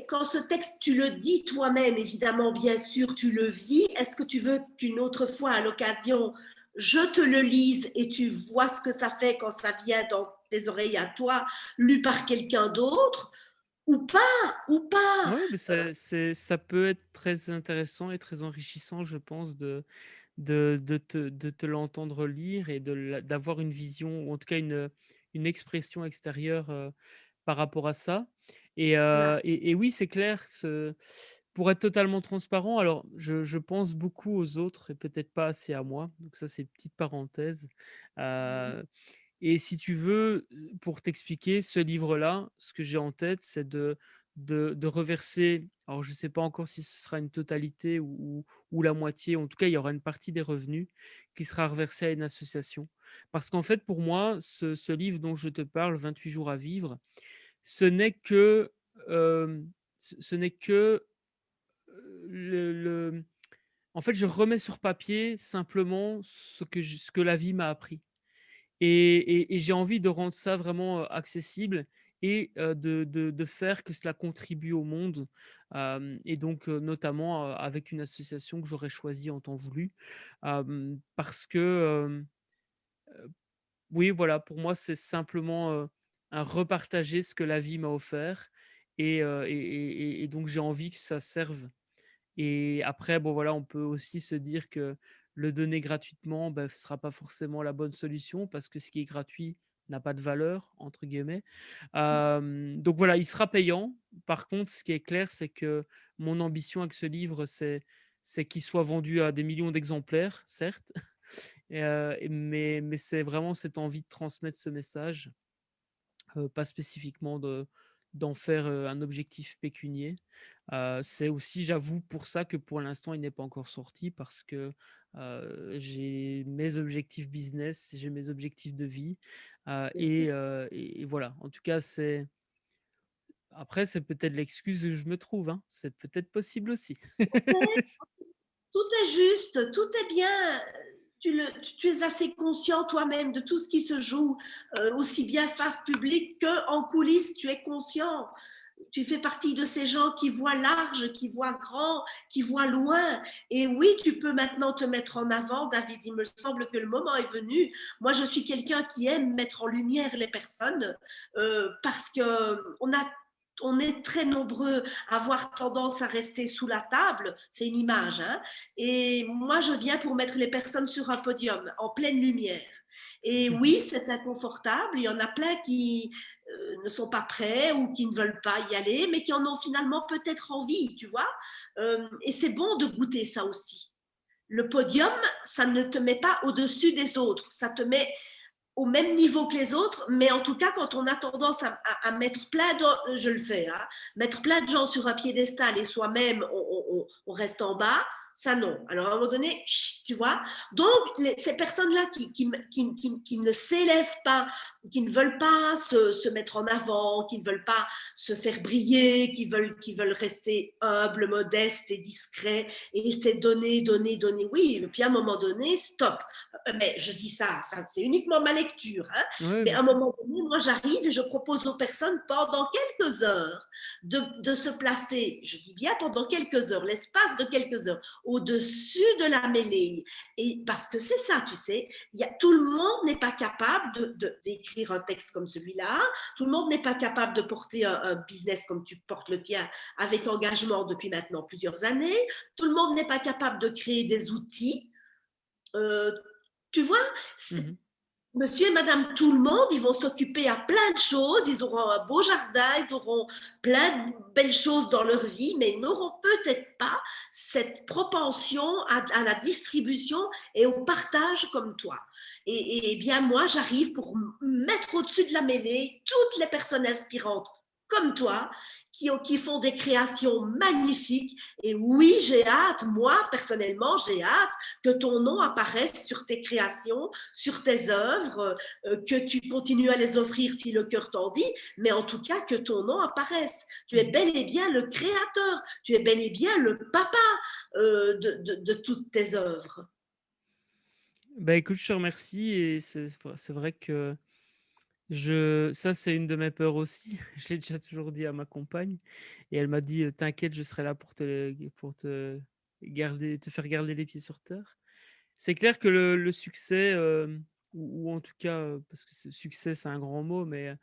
Quand ce texte, tu le dis toi-même, évidemment, bien sûr, tu le vis. Est-ce que tu veux qu'une autre fois, à l'occasion, je te le lise et tu vois ce que ça fait quand ça vient dans tes oreilles à toi, lu par quelqu'un d'autre, ou pas. Ouais, mais ça peut être très intéressant et très enrichissant, je pense, de te l'entendre lire et d'avoir une vision, ou en tout cas une expression extérieure par rapport à ça. Et, Voilà. et oui, c'est clair, Pour être totalement transparent, alors je pense beaucoup aux autres et peut-être pas assez à moi, donc ça, c'est une petite parenthèse. Mmh. Heu et si tu veux, pour t'expliquer, ce livre-là, ce que j'ai en tête, c'est de reverser, alors je ne sais pas encore si ce sera une totalité ou la moitié, en tout cas, il y aura une partie des revenus qui sera reversée à une association. Parce qu'en fait, pour moi, ce livre dont je te parle, 28 jours à vivre, ce n'est que, ce n'est que, le en fait, je remets sur papier simplement ce que la vie m'a appris. Et j'ai envie de rendre ça vraiment, accessible et de faire que cela contribue au monde, et donc notamment, avec une association que j'aurais choisie en temps voulu. Parce que, oui, voilà, pour moi, c'est simplement, un repartager ce que la vie m'a offert et donc j'ai envie que ça serve. Et après, bon, voilà, on peut aussi se dire que le donner gratuitement, bah, ce sera pas forcément la bonne solution parce que ce qui est gratuit n'a pas de «valeur» entre guillemets. Donc voilà, il sera payant. Par contre, ce qui est clair, c'est que mon ambition avec ce livre, c'est qu'il soit vendu à des millions d'exemplaires, certes, mais c'est vraiment cette envie de transmettre ce message, pas spécifiquement d'en faire, un objectif pécunier. C'est aussi, j'avoue, pour ça que pour l'instant, il n'est pas encore sorti parce que, j'ai mes objectifs business, j'ai mes objectifs de vie, Bien sûr. et voilà. En tout cas, après, c'est peut-être l'excuse que je me trouve, hein. C'est peut-être possible aussi. Tout est juste, tout est bien. Tu es assez conscient toi-même de tout ce qui se joue, aussi bien face publique qu'en coulisses, tu es conscient. Tu fais partie de ces gens qui voient large, qui voient grand, qui voient loin. Et oui, tu peux maintenant te mettre en avant, David. Il me semble que le moment est venu. Moi, je suis quelqu'un qui aime mettre en lumière les personnes parce que on est très nombreux à avoir tendance à rester sous la table. C'est une image, hein. Et moi, je viens pour mettre les personnes sur un podium, en pleine lumière. Et Mmh. oui, c'est inconfortable. Il y en a plein qui ne sont pas prêts ou qui ne veulent pas y aller, mais qui en ont finalement peut-être envie, tu vois. Et c'est bon de goûter ça aussi. Le podium, ça ne te met pas au-dessus des autres, ça te met au même niveau que les autres, mais en tout cas, quand on a tendance à mettre plein de, je le fais, hein, mettre plein de gens sur un piédestal et soi-même, on reste en bas, ça non. Alors à un moment donné, tu vois, donc ces personnes-là qui ne s'élèvent pas, qui ne veulent pas se mettre en avant, qui ne veulent pas se faire briller, qui veulent rester humbles, modestes et discrets, et c'est donner, donner, donner. Oui, et puis à un moment donné, stop. Mais je dis ça c'est uniquement ma lecture, hein, Ouais, mais bien à un sûr. moment donné, moi j'arrive et je propose aux personnes pendant quelques heures de se placer, je dis bien pendant quelques heures, l'espace de quelques heures, au-dessus de la mêlée. Et parce que c'est ça, tu sais, tout le monde n'est pas capable d'écrire un texte comme celui-là, tout le monde n'est pas capable de porter un business comme tu portes le tien avec engagement depuis maintenant plusieurs années, tout le monde n'est pas capable de créer des outils. Euh, Tu vois, Mmh. monsieur et madame tout le monde, ils vont s'occuper à plein de choses, ils auront un beau jardin, ils auront plein de belles choses dans leur vie, mais ils n'auront peut-être pas cette propension à la distribution et au partage comme toi. Et bien moi, j'arrive pour mettre au-dessus de la mêlée toutes les personnes inspirantes comme toi, qui font des créations magnifiques. Et oui, j'ai hâte, moi personnellement, j'ai hâte que ton nom apparaisse sur tes créations, sur tes œuvres, que tu continues à les offrir si le cœur t'en dit, mais en tout cas que ton nom apparaisse. Tu es Mmh. bel et bien le créateur, tu es bel et bien le papa de toutes tes œuvres. Bah, écoute, je te remercie et c'est vrai que ça, c'est une de mes peurs aussi. Je l'ai déjà toujours dit à ma compagne et elle m'a dit: «T'inquiète, je serai là te faire garder les pieds sur terre». C'est clair que le succès, ou en tout cas, parce que succès, c'est un grand mot, mais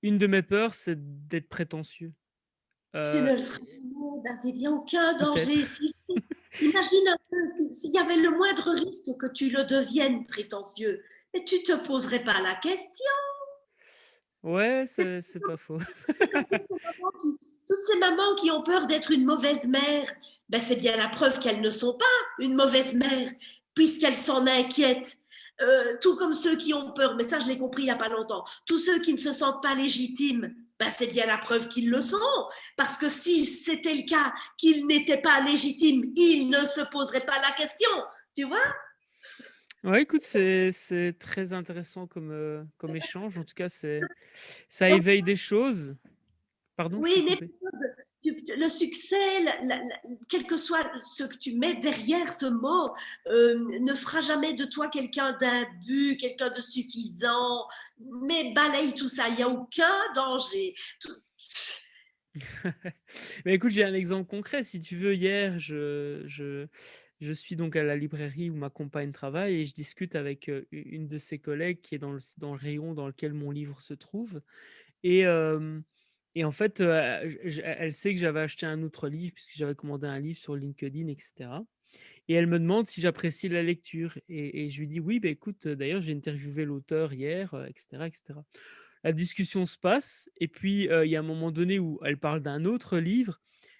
une de mes peurs, c'est d'être prétentieux. Tu ne Heu, le seras jamais, David, il n'y a aucun Peut-être. danger. Imagine un peu s'il y avait le moindre risque que tu le deviennes prétentieux, et tu ne te poserais pas la question. Ouais, C'est c'est pas faux. comme quelques mamans toutes ces mamans qui ont peur d'être une mauvaise mère, ben c'est bien la preuve qu'elles ne sont pas une mauvaise mère, puisqu'elles s'en inquiètent. Tout comme ceux qui ont peur, mais ça je l'ai compris il n'y a pas longtemps, tous ceux qui ne se sentent pas légitimes, ben c'est bien la preuve qu'ils le sont. Parce que si c'était le cas, qu'ils n'étaient pas légitimes, ils ne se poseraient pas la question. Tu vois? Ouais, écoute, c'est très intéressant comme échange. En tout cas, ça Donc, éveille des choses. Pardon, je t'ai oui, coupé. le succès, quel que soit ce que tu mets derrière ce mot, ne fera jamais de toi quelqu'un d'imbu, quelqu'un de suffisant. Mais balaye tout ça, il n'y a aucun danger. Mais écoute, j'ai un exemple concret. Si tu veux, hier, je suis donc à la librairie où ma compagne travaille et je discute avec une de ses collègues qui est dans le rayon dans lequel mon livre se trouve. Et, et en fait, elle sait que j'avais acheté un autre livre puisque j'avais commandé un livre sur LinkedIn, etc. Et elle me demande si j'apprécie la lecture. Et je lui dis oui, bah, écoute, d'ailleurs, j'ai interviewé l'auteur hier, etc., etc. La discussion se passe, et puis il y a un moment donné où elle parle d'un autre livre,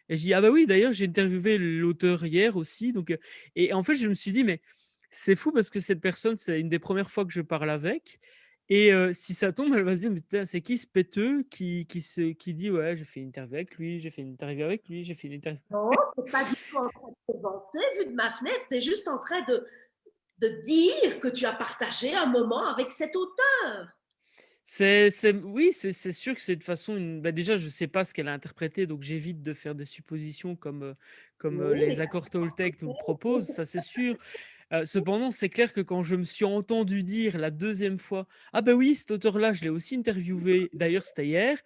et je dis ah bah oui, d'ailleurs, j'ai interviewé l'auteur hier aussi. Donc, et en fait, je me suis dit, mais c'est fou parce que cette personne, c'est une des premières fois que je parle avec. Et si ça tombe, elle va se dire, mais putain, c'est qui ce péteux qui dit ouais, j'ai fait une interview avec lui, j'ai fait une interview avec lui, j'ai fait une interview. Non, tu n'es pas du tout en train de te vanter, vu de ma fenêtre, tu es juste en train de dire que tu as partagé un moment avec cet auteur. Oui, c'est sûr que c'est de façon bah, déjà, je sais pas ce qu'elle a interprété, donc j'évite de faire des suppositions comme Oui, les accords Toltec nous le proposent, ça c'est sûr. Cependant, c'est clair que quand je me suis entendu dire la deuxième fois: «Ah bah oui, cet auteur-là, je l'ai aussi interviewé, d'ailleurs c'était hier»,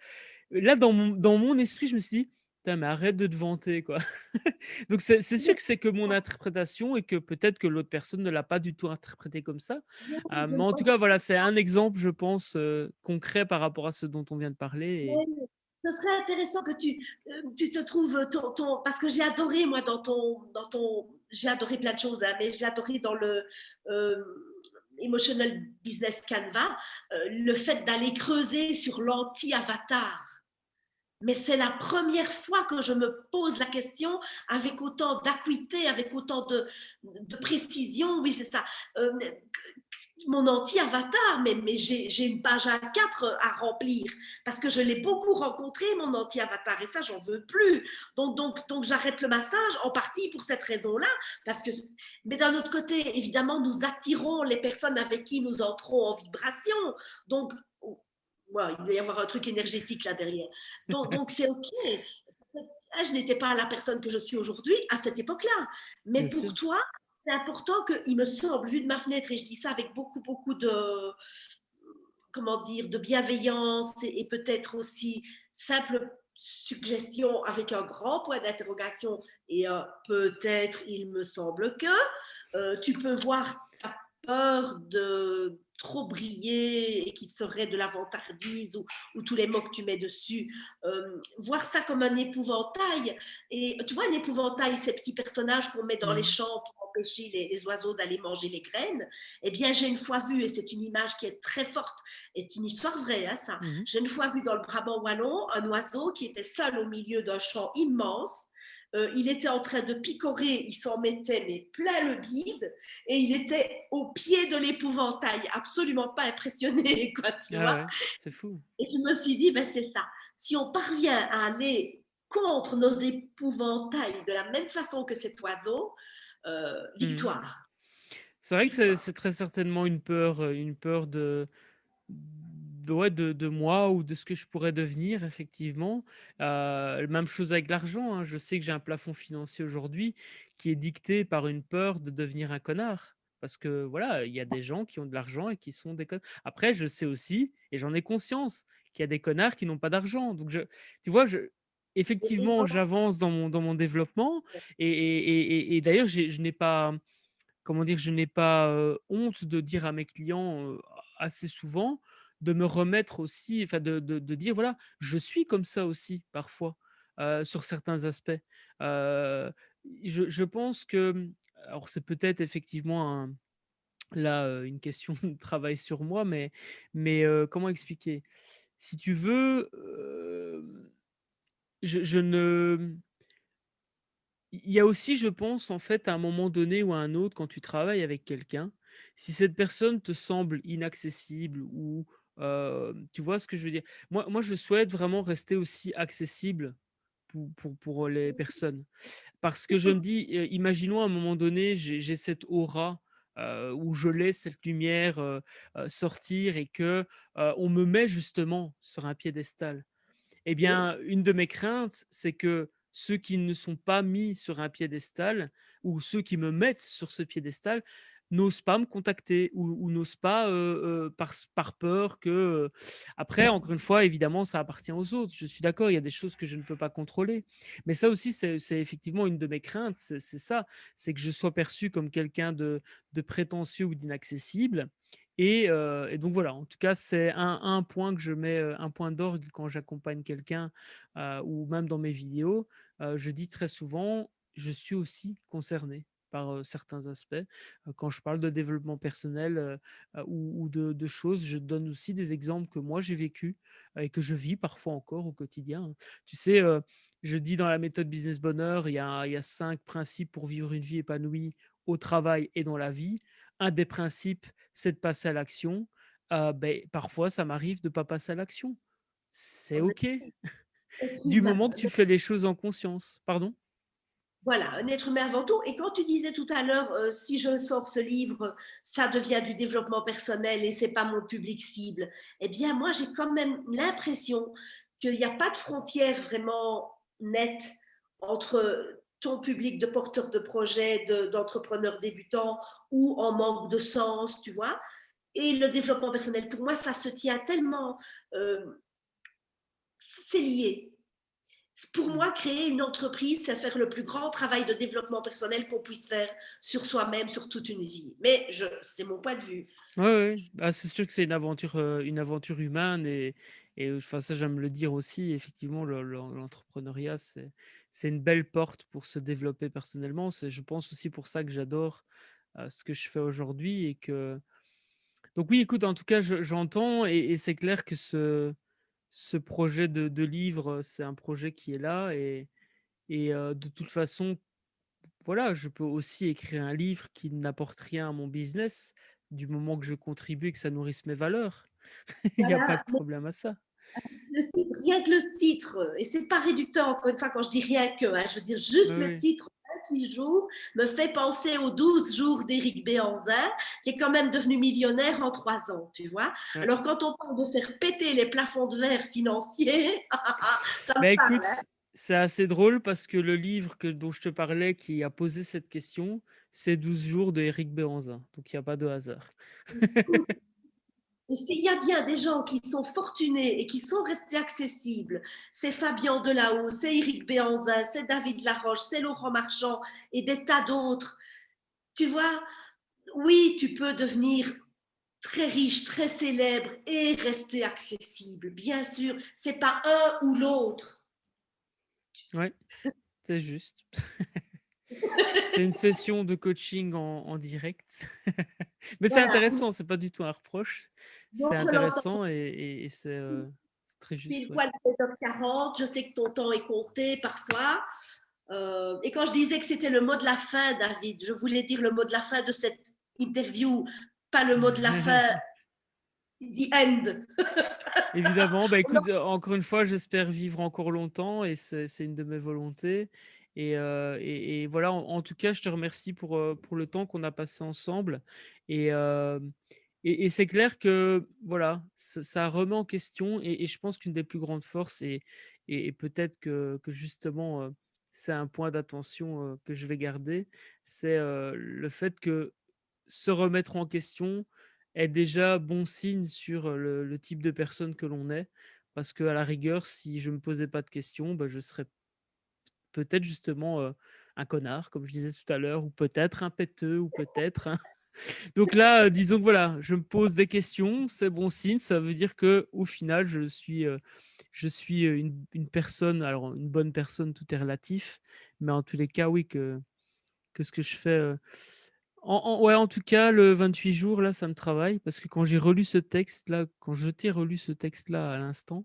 là, dans mon esprit, je me suis dit: «Putain, mais arrête de te vanter, quoi». Donc c'est sûr que c'est que mon interprétation et que peut-être que l'autre personne ne l'a pas du tout interprété comme ça. je Mais ne en tout pense cas, voilà, c'est un exemple, je pense, concret par rapport à ce dont on vient de parler. pas. Ce serait intéressant que tu te trouves parce que j'ai adoré moi j'ai adoré plein de choses, hein, mais j'ai adoré dans le euh, Emotional Business Canva le fait d'aller creuser sur l'anti-avatar. Mais c'est la première fois que je me pose la question avec autant d'acuité, avec autant de précision. Oui, c'est ça. Euh, mon anti-avatar, mais j'ai une page A4 à remplir parce que je l'ai beaucoup rencontré, mon anti-avatar, et ça, j'en veux plus. Donc j'arrête le massage en partie pour cette raison-là. Parce que, mais d'un autre côté, évidemment, nous attirons les personnes avec qui nous entrons en vibration. Donc, ouais, il doit y avoir un truc énergétique là derrière. Donc c'est OK. Je n'étais pas la personne que je suis aujourd'hui à cette époque-là. Mais Bien sûr. pour toi, c'est important qu'il me semble, vu de ma fenêtre, et je dis ça avec beaucoup, beaucoup de, comment dire, de bienveillance et peut-être aussi simple suggestion avec un grand point d'interrogation et peut-être il me semble que tu peux voir ta peur de trop briller et qui serait de la vantardise ou tous les mots que tu mets dessus, voir ça comme un épouvantail. Et tu vois, un épouvantail, ces petits personnages qu'on met dans les Mmh. champs pour empêcher les oiseaux d'aller manger les graines. Eh bien, j'ai une fois vu, et c'est une image qui est très forte, et c'est une histoire vraie, hein, ça. Mmh. J'ai une fois vu dans le Brabant wallon un oiseau qui était seul au milieu d'un champ immense. Il était en train de picorer, il s'en mettait mais plein le bide, et il était au pied de l'épouvantail, absolument pas impressionné, quoi, tu Ah vois. ouais, c'est fou. Et je me suis dit, ben c'est ça. Si on parvient à aller contre nos épouvantails de la même façon que cet oiseau, Mmh. victoire, C'est vrai que c'est victoire. très certainement une peur ouais, de moi ou de ce que je pourrais devenir effectivement. Même chose avec l'argent, hein. Je sais que j'ai un plafond financier aujourd'hui qui est dicté par une peur de devenir un connard. Parce que voilà, il y a des gens qui ont de l'argent et qui sont des connards. Après, je sais aussi, et j'en ai conscience, qu'il y a des connards qui n'ont pas d'argent. Donc tu vois, effectivement, j'avance dans mon développement, et d'ailleurs, je n'ai pas, comment dire? Je n'ai pas, honte de dire à mes clients, assez souvent, de me remettre aussi, enfin de dire: «Voilà, je suis comme ça aussi parfois, sur certains aspects». Heu, je pense que, alors c'est peut-être effectivement là, une question de travail sur moi, mais comment expliquer? Si tu veux, je ne il y a aussi, je pense, en fait, à un moment donné ou à un autre, quand tu travailles avec quelqu'un, si cette personne te semble inaccessible ou, tu vois ce que je veux dire? Moi, je souhaite vraiment rester aussi accessible pour les personnes. Parce que je me dis, imaginons à un moment donné, j'ai cette aura, où je laisse cette lumière, sortir et que, on me met justement sur un piédestal. Eh Oui, bien, une de mes craintes, c'est que ceux qui ne sont pas mis sur un piédestal ou ceux qui me mettent sur ce piédestal n'osent pas me contacter ou n'osent pas, par peur que, après encore une fois, évidemment, ça appartient aux autres. Je suis d'accord, il y a des choses que je ne peux pas contrôler. Mais ça aussi, c'est effectivement une de mes craintes, c'est ça, c'est que je sois perçu comme quelqu'un de prétentieux ou d'inaccessible et donc voilà, en tout cas, c'est un point que je mets, un point d'orgue quand j'accompagne quelqu'un, ou même dans mes vidéos. Je dis très souvent: «Je suis aussi concerné par, certains aspects». Quand je parle de développement personnel, ou de choses, je donne aussi des exemples que moi j'ai vécu, et que je vis parfois encore au quotidien, hein. Tu sais, je dis dans la méthode Business Bonheur, il y a 5 principes pour vivre une vie épanouie au travail et dans la vie. Un des principes, c'est de passer à l'action. Parfois, ça m'arrive de ne pas passer à l'action. C'est on est OK, être du humain. moment que tu fais les choses en conscience. Pardon? Voilà, un être humain avant tout. Et quand tu disais tout à l'heure, si je sors ce livre, ça devient du développement personnel et c'est pas mon public cible. Eh bien, moi, j'ai quand même l'impression qu'il n'y a pas de frontière vraiment nette entre ton public de porteurs de projets, d'entrepreneurs débutants ou en manque de sens, tu vois, et le développement personnel. Pour moi, ça se tient tellement, c'est lié. Pour Mmh. moi, créer une entreprise, c'est faire le plus grand travail de développement personnel qu'on puisse faire sur soi-même, sur toute une vie. Mais c'est mon point de vue. Ouais, ouais, bah, c'est sûr que c'est une aventure humaine et enfin, ça, j'aime le dire aussi. Effectivement, l'entrepreneuriat, c'est une belle porte pour se développer personnellement. C'est, je pense, aussi pour ça que j'adore, ce que je fais aujourd'hui et que donc oui, écoute, en tout cas, j'entends et c'est clair que ce projet de livre, c'est un projet qui est là et de toute façon, voilà, je peux aussi écrire un livre qui n'apporte rien à mon business, du moment que je contribue et que ça nourrisse mes valeurs. Il y a pas de Voilà, problème à ça. le titre, rien que le titre, et c'est pas réducteur encore une fois quand je dis rien que, hein, je veux dire Oui, juste le oui. titre, 28 jours, me fait penser aux 12 jours d'Éric Béhanzin, qui est quand même devenu millionnaire en 3 ans, tu vois. Ouais. Alors quand on parle de faire péter les plafonds de verre financiers, ça me Bah, parle, écoute, hein. c'est assez drôle parce que le livre dont je te parlais qui a posé cette question, c'est 12 jours de Éric Béhanzin, donc il y a pas de hasard. Et s'il y a bien des gens qui sont fortunés et qui sont restés accessibles, c'est Fabien Delahaut, c'est Éric Béhanzin, c'est David Laroche, c'est Laurent Marchand et des tas d'autres. Tu vois, oui, tu peux devenir très riche, très célèbre et rester accessible. Bien sûr, c'est pas un ou l'autre. Ouais, c'est juste. C'est une session de coaching en direct. Mais c'est Voilà. intéressant, c'est pas du tout un reproche. C'est Donc, je l'entends intéressant et c'est très juste, pile ouais. poil 7h40. Je sais que ton temps est compté parfois. Et quand je disais que c'était le mot de la fin, David, je voulais dire le mot de la fin de cette interview, pas le mot de la fin, the end. Évidemment, bah, écoute, encore une fois, j'espère vivre encore longtemps et c'est une de mes volontés et voilà, en tout cas, je te remercie pour le temps qu'on a passé ensemble et hem et c'est clair que, voilà, ça remet en question et je pense qu'une des plus grandes forces et peut-être que justement, c'est un point d'attention, que je vais garder, c'est, le fait que se remettre en question est déjà bon signe sur, le type de personne que l'on est. Parce qu'à la rigueur, si je me posais pas de questions, bah, je serais peut-être justement, un connard, comme je disais tout à l'heure, ou peut-être un péteux, ou peut-être un donc là, disons que voilà, je me pose des questions, c'est bon signe, ça veut dire que au final, je suis, une personne alors une bonne personne, tout est relatif, mais en tous les cas, oui, que ce que je fais, ouais, en tout cas, le 28 jours, là, ça me travaille parce que quand j'ai relu ce texte-là, quand je t'ai relu ce texte-là à l'instant,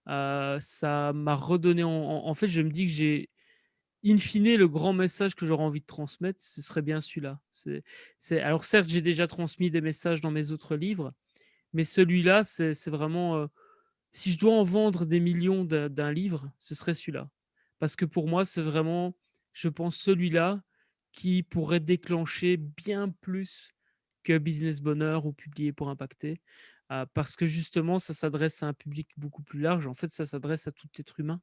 Ça m'a redonné en fait, je me dis que j'ai in fine, le grand message que j'aurais envie de transmettre, ce serait bien celui-là. C'est alors certes, j'ai déjà transmis des messages dans mes autres livres, mais celui-là, c'est vraiment, si je dois en vendre des millions d'un livre, ce serait celui-là. Parce que pour moi, c'est vraiment, je pense, celui-là qui pourrait déclencher bien plus que Business Bonheur ou Publier pour impacter. Parce que justement, ça s'adresse à un public beaucoup plus large. En fait, ça s'adresse à tout être humain.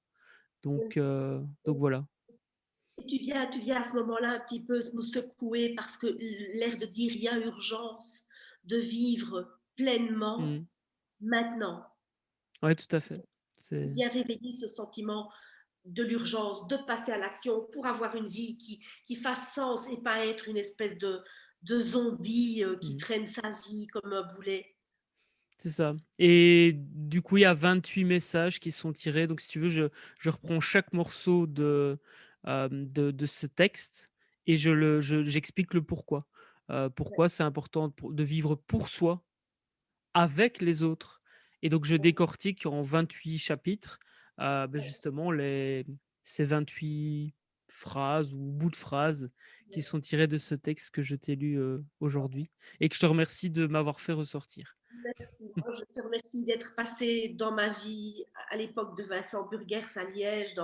Donc voilà. Et tu viens à ce moment-là un petit peu nous secouer parce que l'air de dire il y a urgence de vivre pleinement Mmh. maintenant. Ouais, tout à fait. C'est C'est bien réveiller ce sentiment de l'urgence, de passer à l'action pour avoir une vie qui fasse sens et pas être une espèce de zombie qui mmh. traîne sa vie comme un boulet. C'est ça et du coup, il y a 28 messages qui sont tirés. Donc si tu veux, je reprends chaque morceau de ce texte et j'explique le pourquoi. Pourquoi c'est important de vivre pour soi, avec les autres et donc je décortique en 28 chapitres, justement ces 28 phrases ou bouts de phrases qui sont tirés de ce texte que je t'ai lu, aujourd'hui et que je te remercie de m'avoir fait ressortir. Merci. Moi, je te remercie d'être passé dans ma vie à l'époque de Vincent Burgers à Liège,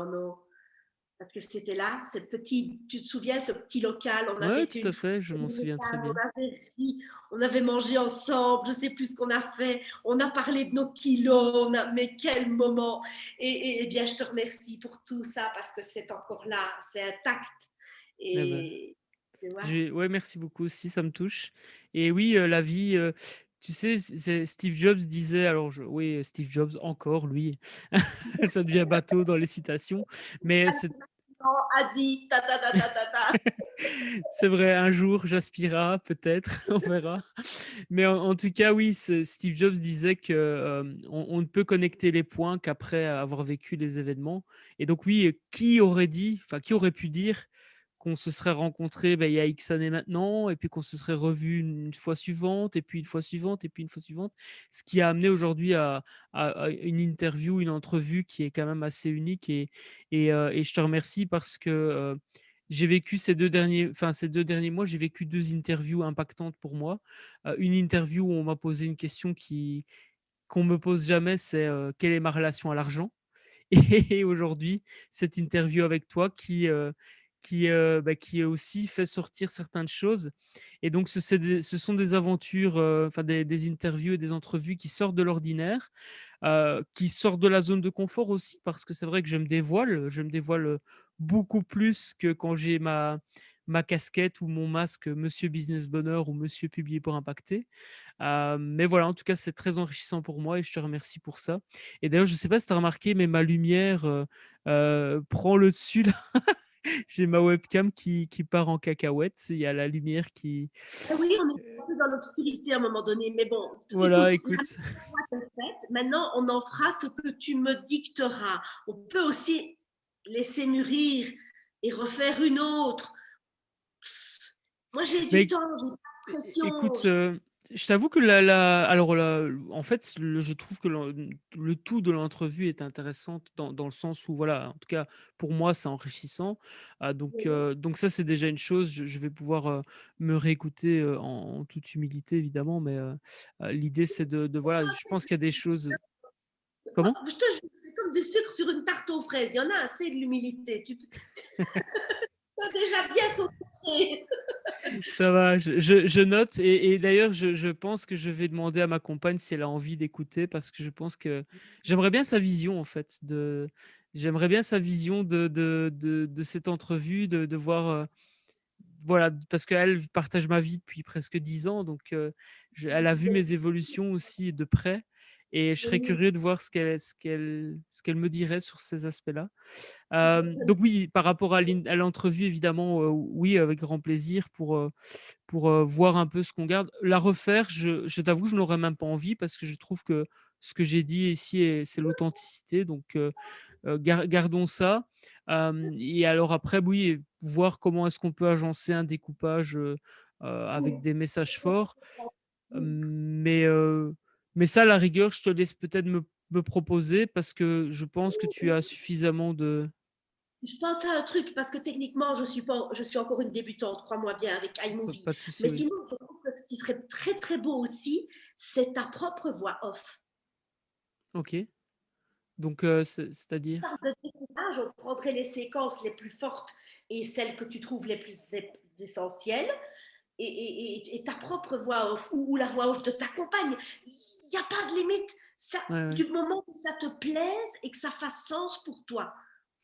parce que c'était là, tu te souviens, ce petit local, on avait Ouais, fait tout une à fois fait, je m'en souviens très on bien. avait ri, on avait mangé ensemble, je sais plus ce qu'on a fait, on a parlé de nos kilos, mais quel moment. Et bien, je te remercie pour tout ça parce que c'est encore là, c'est intact. Eh ben, Et tu vois, ouais, merci beaucoup aussi, ça me touche et oui, la vie, tu sais, c'est Steve Jobs disait alors oui, Steve Jobs encore lui, ça devient bateau dans les citations, mais c'est a dit ta ta ta ta ta ta. c'est vrai, un jour j'aspirerai peut-être, on verra. Mais en tout cas, oui, Steve Jobs disait que, on ne peut connecter les points qu'après avoir vécu les événements et donc oui, qui aurait pu dire qu'on se serait rencontrés, il y a X années maintenant et puis qu'on se serait revus une fois suivante et puis une fois suivante et puis une fois suivante. Ce qui a amené aujourd'hui à une interview, une entrevue qui est quand même assez unique et je te remercie parce que, j'ai vécu ces 2 derniers mois, j'ai vécu 2 interviews impactantes pour moi. Une interview où on m'a posé une question qu'on me pose jamais, c'est, quelle est ma relation à l'argent? Et aujourd'hui, cette interview avec toi qui aussi fait sortir certaines choses et donc ce sont des aventures, enfin des interviews et des entrevues qui sortent de l'ordinaire, qui sortent de la zone de confort aussi parce que c'est vrai que je me dévoile, beaucoup plus que quand j'ai ma casquette ou mon masque, Monsieur Business Bonheur ou Monsieur Publié pour impacter. Mais voilà, en tout cas, c'est très enrichissant pour moi et je te remercie pour ça. Et d'ailleurs, je ne sais pas si tu as remarqué, mais ma lumière, prend le dessus là. J'ai ma webcam qui part en cacahuète. Il y a la lumière qui Ah oui, on est un peu dans l'obscurité à un moment donné, mais bon, voilà, écoute, la écoute. mission est faite. Maintenant, on en fera ce que tu me dicteras. On peut aussi laisser mûrir et refaire une autre. Moi, j'ai du Mais temps, j'ai pas de pression. écoute, je t'avoue que la alors la en fait, je trouve que le tout de l'entrevue est intéressante dans le sens où voilà, en tout cas pour moi, c'est enrichissant. Donc ça, c'est déjà une chose. Je vais pouvoir, me réécouter, en toute humilité évidemment, mais l'idée c'est de voilà, je pense qu'il y a des choses Moi, comment? je te jure, c'est comme du sucre sur une tarte aux fraises. Il y en a assez de l'humilité. Tu as déjà bien sauté. Ça va, je note et d'ailleurs je pense que je vais demander à ma compagne si elle a envie d'écouter parce que je pense que j'aimerais bien sa vision en fait j'aimerais bien sa vision de cette entrevue, de voir, voilà, parce qu'elle partage ma vie depuis presque 10 ans donc elle a vu mes évolutions aussi de près et je serais Oui, curieux de voir ce qu'elle me dirait sur ces aspects-là. Donc oui, par rapport à l'entrevue évidemment, oui, avec grand plaisir pour, voir un peu ce qu'on garde. La refaire, je t'avoue, je n'aurais même pas envie parce que je trouve que ce que j'ai dit ici c'est l'authenticité donc gardons ça. Et alors après, oui, voir comment est-ce qu'on peut agencer un découpage, avec des messages forts. oui. Mais ça, à la rigueur, je te laisse peut-être me me proposer parce que je pense que tu as suffisamment de Je pense à un truc parce que techniquement, je suis encore une débutante, crois-moi bien, avec iMovie. pas de souci, Mais oui. sinon, je trouve que ce qui serait très très beau aussi, c'est ta propre voix off. OK. Donc c'est-à-dire? Par de découpage, on prendrait les séquences les plus fortes et celles que tu trouves les plus essentielles et ta propre voix off ou la voix off de ta compagne. Il n'y a pas de limite. Ça, Ouais, ouais, du moment que ça te plaise et que ça fasse sens pour toi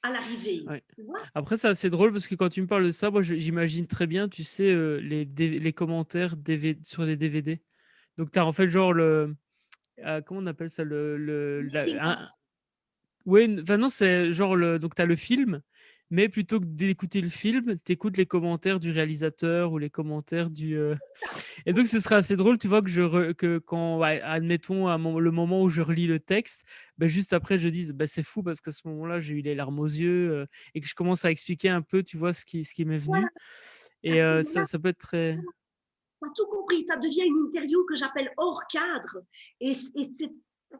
à l'arrivée. ouais. Tu vois. Après, c'est assez drôle parce que quand tu me parles de ça, moi, j'imagine très bien, tu sais, les commentaires sur les DVD. Donc, tu as en fait, genre, comment on appelle ça? Making of. Ouais, enfin, non, c'est genre, donc, tu as le film, mais plutôt que d'écouter le film, tu écoutes les commentaires du réalisateur ou les commentaires du. Et donc, ce serait assez drôle, tu vois, que quand, ouais, admettons, le moment où je relis le texte, ben, juste après, je dise, bah, c'est fou parce qu'à ce moment-là, j'ai eu les larmes aux yeux et que je commence à expliquer un peu, tu vois, ce qui m'est Voilà, venu. à Et ce moment-là, ça peut être très. tu as tout compris. Ça devient une interview que j'appelle hors cadre. Et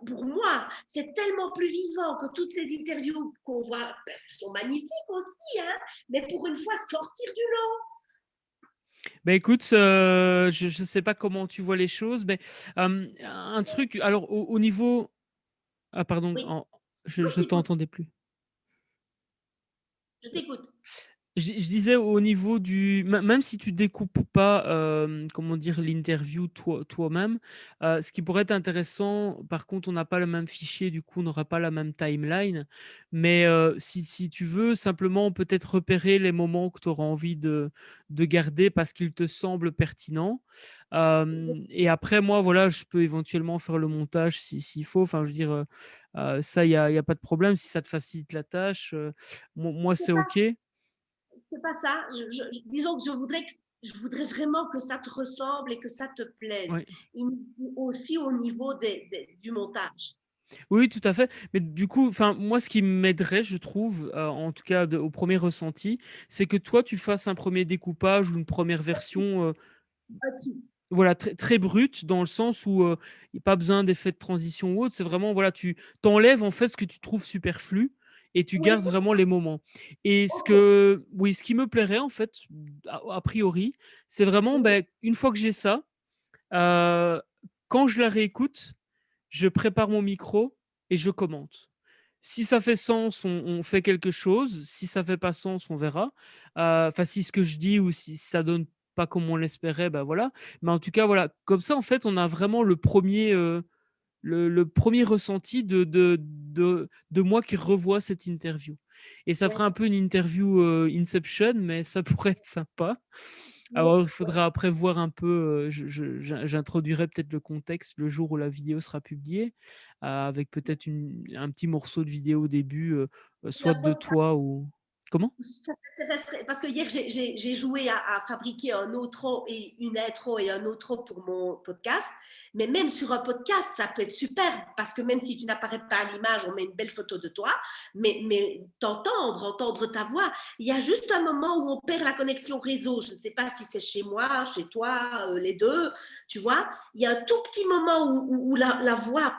pour moi, c'est tellement plus vivant que toutes ces interviews qu'on voit, ben, sont magnifiques aussi, hein, mais pour une fois, sortir du lot. Ben écoute, je ne sais pas comment tu vois les choses, mais un truc, alors au niveau. Ah, pardon, Oui, non, je t'entendais plus. je t'écoute. Je disais au niveau même si tu découpes pas, comment dire, l'interview toi-même, ce qui pourrait être intéressant, par contre, on n'a pas le même fichier, du coup, on n'aura pas la même timeline. Mais si tu veux simplement peut-être repérer les moments que tu auras envie de garder parce qu'ils te semblent pertinents. Et après, moi, voilà, je peux éventuellement faire le montage s'il faut. Enfin, je veux dire, ça, il y a pas de problème. Si ça te facilite la tâche, moi, C'est c'est pas, OK. c'est pas ça. Disons que je voudrais vraiment que ça te ressemble et que ça te plaise. Ouais. Et aussi au niveau du montage. Oui, tout à fait. Mais du coup, enfin, moi, ce qui m'aiderait, je trouve, en tout cas au premier ressenti, c'est que toi, tu fasses un premier découpage ou une première version, voilà, très, très brute, dans le sens où il n'y a pas besoin d'effet de transition ou autre. C'est vraiment, voilà, tu t'enlèves en fait ce que tu trouves superflu et tu Oui, gardes vraiment les moments. Et ok. oui, ce qui me plairait en fait, a priori, c'est vraiment, ben, une fois que j'ai ça, euh, quand je la réécoute, je prépare mon micro et je commente. Si ça fait sens, on fait quelque chose. Si ça fait pas sens, on verra. Enfin, si ce que je dis ou si ça donne pas comme on l'espérait, bah voilà. Mais en tout cas, voilà. Comme ça, en fait, on a vraiment le premier ressenti de moi qui revois cette interview. Et ça fera un peu une interview Inception, mais ça pourrait être sympa. Alors, il faudra après voir un peu, j'introduirai peut-être le contexte le jour où la vidéo sera publiée, avec peut-être un petit morceau de vidéo au début, soit de toi ou comment? Ça t'intéresserait parce que hier j'ai joué à fabriquer un outro et une intro et un outro pour mon podcast, mais même sur un podcast ça peut être super parce que même si tu n'apparais pas à l'image, on met une belle photo de toi, mais entendre ta voix, il y a juste un moment où on perd la connexion réseau. Je ne sais pas si c'est chez moi, chez toi, les deux, tu vois. Il y a un tout petit moment où la voix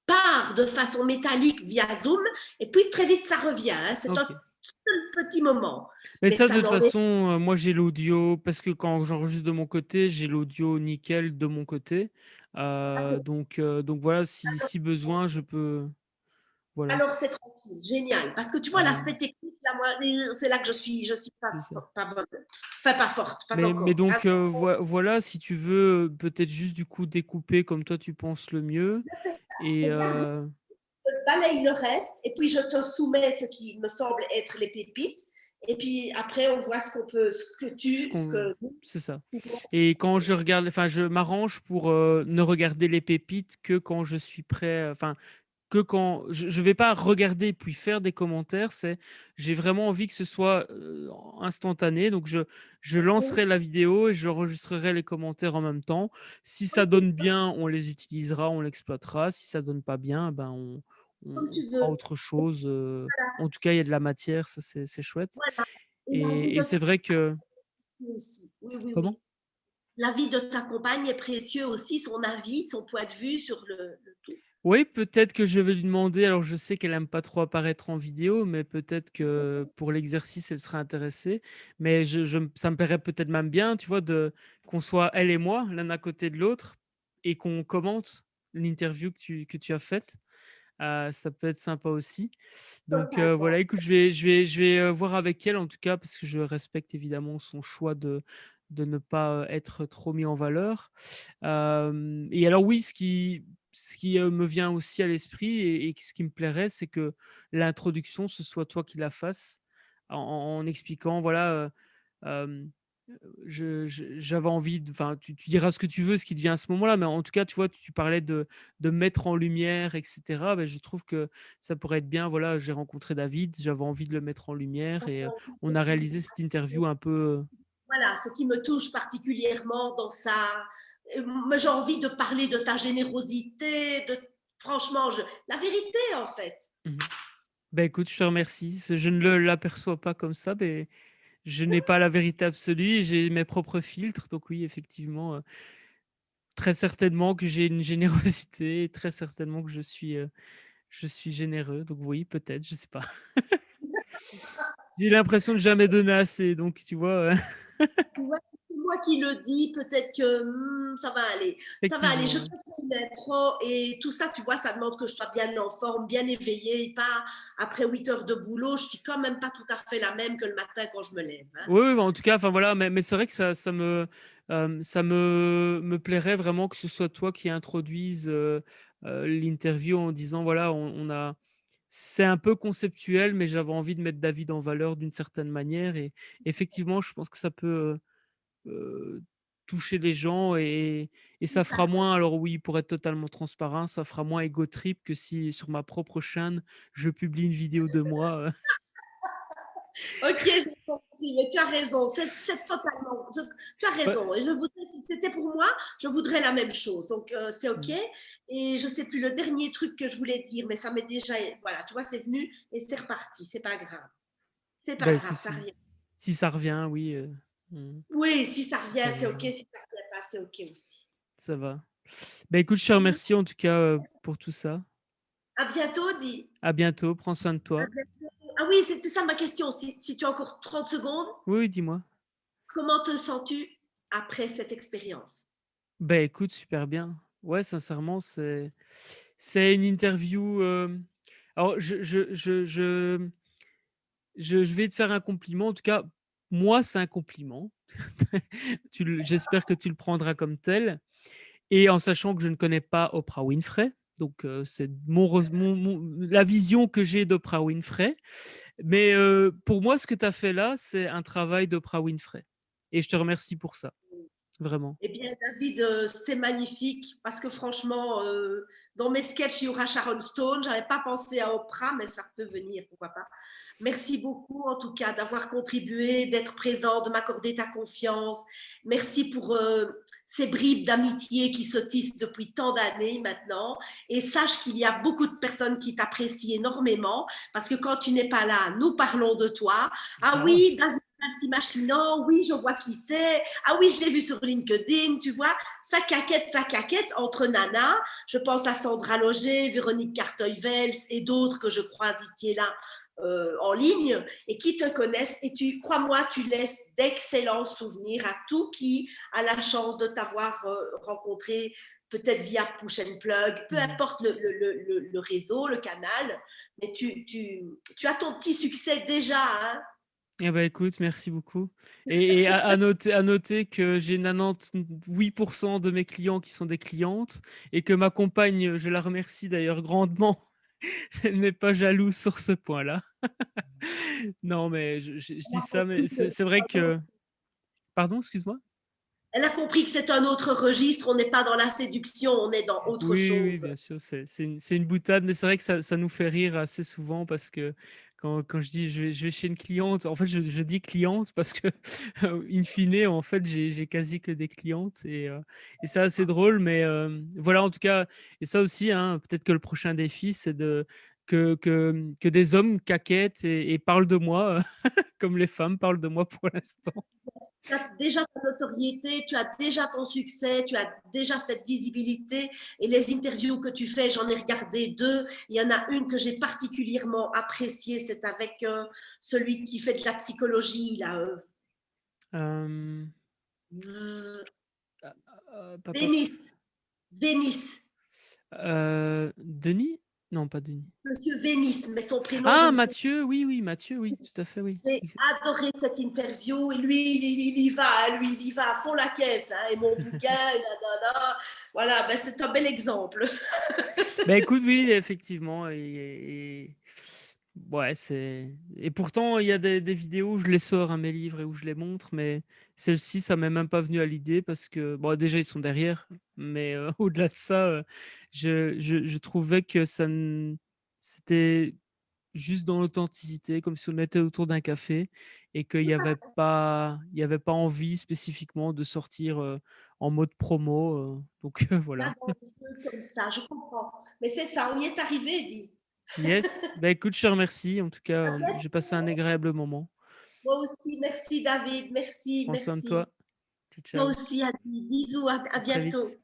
part de façon métallique via Zoom et puis très vite ça revient. Hein. C'est un OK. seul petit moment. Mais Mais ça, de ça toute n'enlève façon, moi, j'ai l'audio parce que quand j'enregistre de mon côté, j'ai l'audio nickel de mon côté. pas. Donc voilà, si besoin, je peux voilà, Alors c'est tranquille, génial. Parce que tu vois, heu, l'aspect technique, là, moi, c'est là que je suis c'est ça. pas bonne. Enfin, pas forte, pas Mais encore. Hein. donc voilà, si tu veux, peut-être juste du coup découper comme toi tu penses le mieux et Je garde, je balaye le reste, et puis je te soumets ce qui me semble être les pépites. Et puis après, on voit ce ce qu'on que nous c'est ça. pouvons. Et quand je regarde enfin je m'arrange pour, ne regarder les pépites que quand je suis prêt, enfin que quand je vais pas regarder puis faire des commentaires, j'ai vraiment envie que ce soit, instantané. Donc je lancerai la vidéo et j'enregistrerai les commentaires en même temps. Si ça donne bien, on les utilisera, on l'exploitera. Si ça donne pas bien, ben Comme on tu fera veux. autre chose, en tout cas, il y a de la matière, ça c'est chouette Voilà. Et la vie et de c'est ta vrai que compagne aussi. Oui, oui, comment? oui. La vie de ta compagne est précieux aussi, son avis, son point de vue sur le tout. Oui, peut-être que je vais lui demander, alors je sais qu'elle aime pas trop apparaître en vidéo, mais peut-être que pour l'exercice, elle serait intéressée. Mais ça me plairait peut-être même bien, tu vois, qu'on soit elle et moi, l'un à côté de l'autre, et qu'on commente l'interview que tu as faite. Ça peut être sympa aussi. Donc voilà, Totalement. écoute, je vais voir avec elle en tout cas, parce que je respecte évidemment son choix de ne pas être trop mis en valeur. Et alors oui, ce qui me vient aussi à l'esprit et ce qui me plairait, c'est que l'introduction, ce soit toi qui la fasses en expliquant, voilà, hem, j'avais envie enfin, tu diras ce que tu veux, ce qui te vient à ce moment-là, mais en tout cas, tu vois, tu parlais de mettre en lumière et cetera. Je trouve que ça pourrait être bien, voilà, j'ai rencontré David, j'avais envie de le mettre en lumière et on a réalisé cette interview un peu, Voilà, ce qui me touche particulièrement dans ça. Moi, j'ai envie de parler de ta générosité, franchement, la vérité en fait. mmh écoute, je te remercie. Je ne l'aperçois pas comme ça, mais je n'ai pas la vérité absolue, j'ai mes propres filtres, donc oui, effectivement, très certainement que j'ai une générosité et très certainement que je suis généreux, donc oui, peut-être, je sais pas. J'ai l'impression de jamais donner assez, donc tu vois, Tu vois, c'est moi qui le dis, peut-être que ça va aller. Ça va aller. effectivement, Je ouais. te fais une intro et tout ça, tu vois, ça demande que je sois bien en forme, bien éveillée, et pas après 8 heures de boulot. Je suis quand même pas tout à fait la même que le matin quand je me lève, hein. Oui, oui, bah, en tout cas, enfin voilà, mais c'est vrai que ça me plairait vraiment que ce soit toi qui introduise, l'interview en disant voilà, on a c'est un peu conceptuel, mais j'avais envie de mettre David en valeur d'une certaine manière et effectivement, je pense que ça peut, toucher les gens et ça fera moins alors oui, pour être totalement transparent, ça fera moins ego trip que si sur ma propre chaîne, je publie une vidéo de moi, Ok, j'ai compris, mais tu as raison, c'est totalement. Tu as ouais, raison. Et je voudrais, si c'était pour moi, je voudrais la même chose. Donc, c'est ok. mmh, Et je sais plus le dernier truc que je voulais dire, mais ça m'est déjà. Voilà, tu vois, c'est venu et c'est reparti. C'est pas grave. C'est pas grave, écoute, ça si revient. si ça revient, oui, Oui, si ça revient, ça c'est ok. reviendra. Si ça revient pas, c'est ok aussi. Ça va. Écoute, je te remercie en tout cas, pour tout ça. À bientôt, dis. À bientôt, prends soin de À toi. bientôt. Ah oui, c'était ça ma question. Si tu as encore 30 secondes, Oui, oui, dis-moi. comment te sens-tu après cette expérience? Écoute, super bien. Ouais, sincèrement, c'est une interview, alors je vais te faire un compliment. En tout cas, moi, c'est un compliment. J'espère que tu le prendras comme tel et en sachant que je ne connais pas Oprah Winfrey, donc c'est la vision que j'ai d'Oprah Winfrey. Mais pour moi, ce que tu as fait là, c'est un travail d'Oprah Winfrey et je te remercie pour ça, vraiment. Eh bien, David, c'est magnifique parce que franchement, dans mes sketchs, il y aura Sharon Stone. J'avais pas pensé à Oprah, mais ça peut venir, pourquoi pas. Merci beaucoup, en tout cas, d'avoir contribué, d'être présent, de m'accorder ta confiance. Merci pour ces bribes d'amitié qui se tissent depuis tant d'années maintenant. Et sache qu'il y a beaucoup de personnes qui t'apprécient énormément parce que quand tu n'es pas là, nous parlons de toi. Ah Ah, oui, David, merci machinant. Oui, je vois qui c'est. Ah oui, je l'ai vu sur LinkedIn, tu vois, sa caquette entre nanas. Je pense à Sandra Loger, Véronique Carteuil-Vels et d'autres que je croise ici et là en ligne et qui te connaissent. Et crois-moi, tu laisses d'excellents souvenirs à tout qui a la chance de t'avoir rencontré, peut-être via Push and Plug, peu mmh. importe le réseau, le canal, mais tu as ton petit succès déjà, hein. Eh écoute, merci beaucoup et à noter que j'ai 98 de mes clients qui sont des clientes et que ma compagne, je la remercie d'ailleurs grandement, elle n'est pas jalouse sur ce point-là. Non, mais je dis ça, mais c'est vrai que pardon, excuse-moi? Elle a compris que c'est un autre registre, on n'est pas dans la séduction, on est dans autre Oui, oui, oui, chose. bien sûr, c'est une boutade, mais c'est vrai que ça nous fait rire assez souvent parce que quand je dis: «Je vais chez une cliente», en fait, je dis cliente parce que, in fine, en fait, j'ai quasi que des clientes et c'est assez drôle, mais voilà, en tout cas et ça aussi, hein, peut-être que le prochain défi, c'est que des hommes caquettent et parlent de moi, comme les femmes parlent de moi pour l'instant. tu as déjà ta notoriété, tu as déjà ton succès, tu as déjà cette visibilité. Et les interviews que tu fais, j'en ai regardé deux. Il y en a une que j'ai particulièrement appréciée, c'est avec celui qui fait de la psychologie, là, Hem, euh, pa pa Vénis. Vénis. Denis? Non, pas Denis. Monsieur Vénis, mais son prénom, je Ah ne sais Mathieu, oui, oui, Mathieu, oui, tout à fait, oui. J'ai Ex adoré cette interview. Et lui, il y va, hein, lui, il y va à fond la caisse. Hein, et mon bouquin, nanana. Voilà, ben c'est un bel exemple. Bah, écoute, oui, effectivement et ouais, c'est et pourtant, il y a des vidéos où je les sors, hein, mes livres et où je les montre, mais celle-ci, ça m'est même pas venu à l'idée parce que, bon, déjà, ils sont derrière, mais au-delà de ça, je trouvais que ça n c'était juste dans l'authenticité, comme si on était autour d'un café et qu'il y avait pas envie spécifiquement de sortir, en mode promo, donc Là, voilà. dans le jeu comme ça, je comprends. Mais c'est ça, on y est arrivé, dit. Yes, bah, écoute, je te remercie. En tout À cas, j'ai passé un bientôt. agréable moment. Moi aussi, merci David, merci, Prends soin de merci. toi. Ciao, Toi ciao. aussi, Adi. Bisous, à À très bientôt. vite.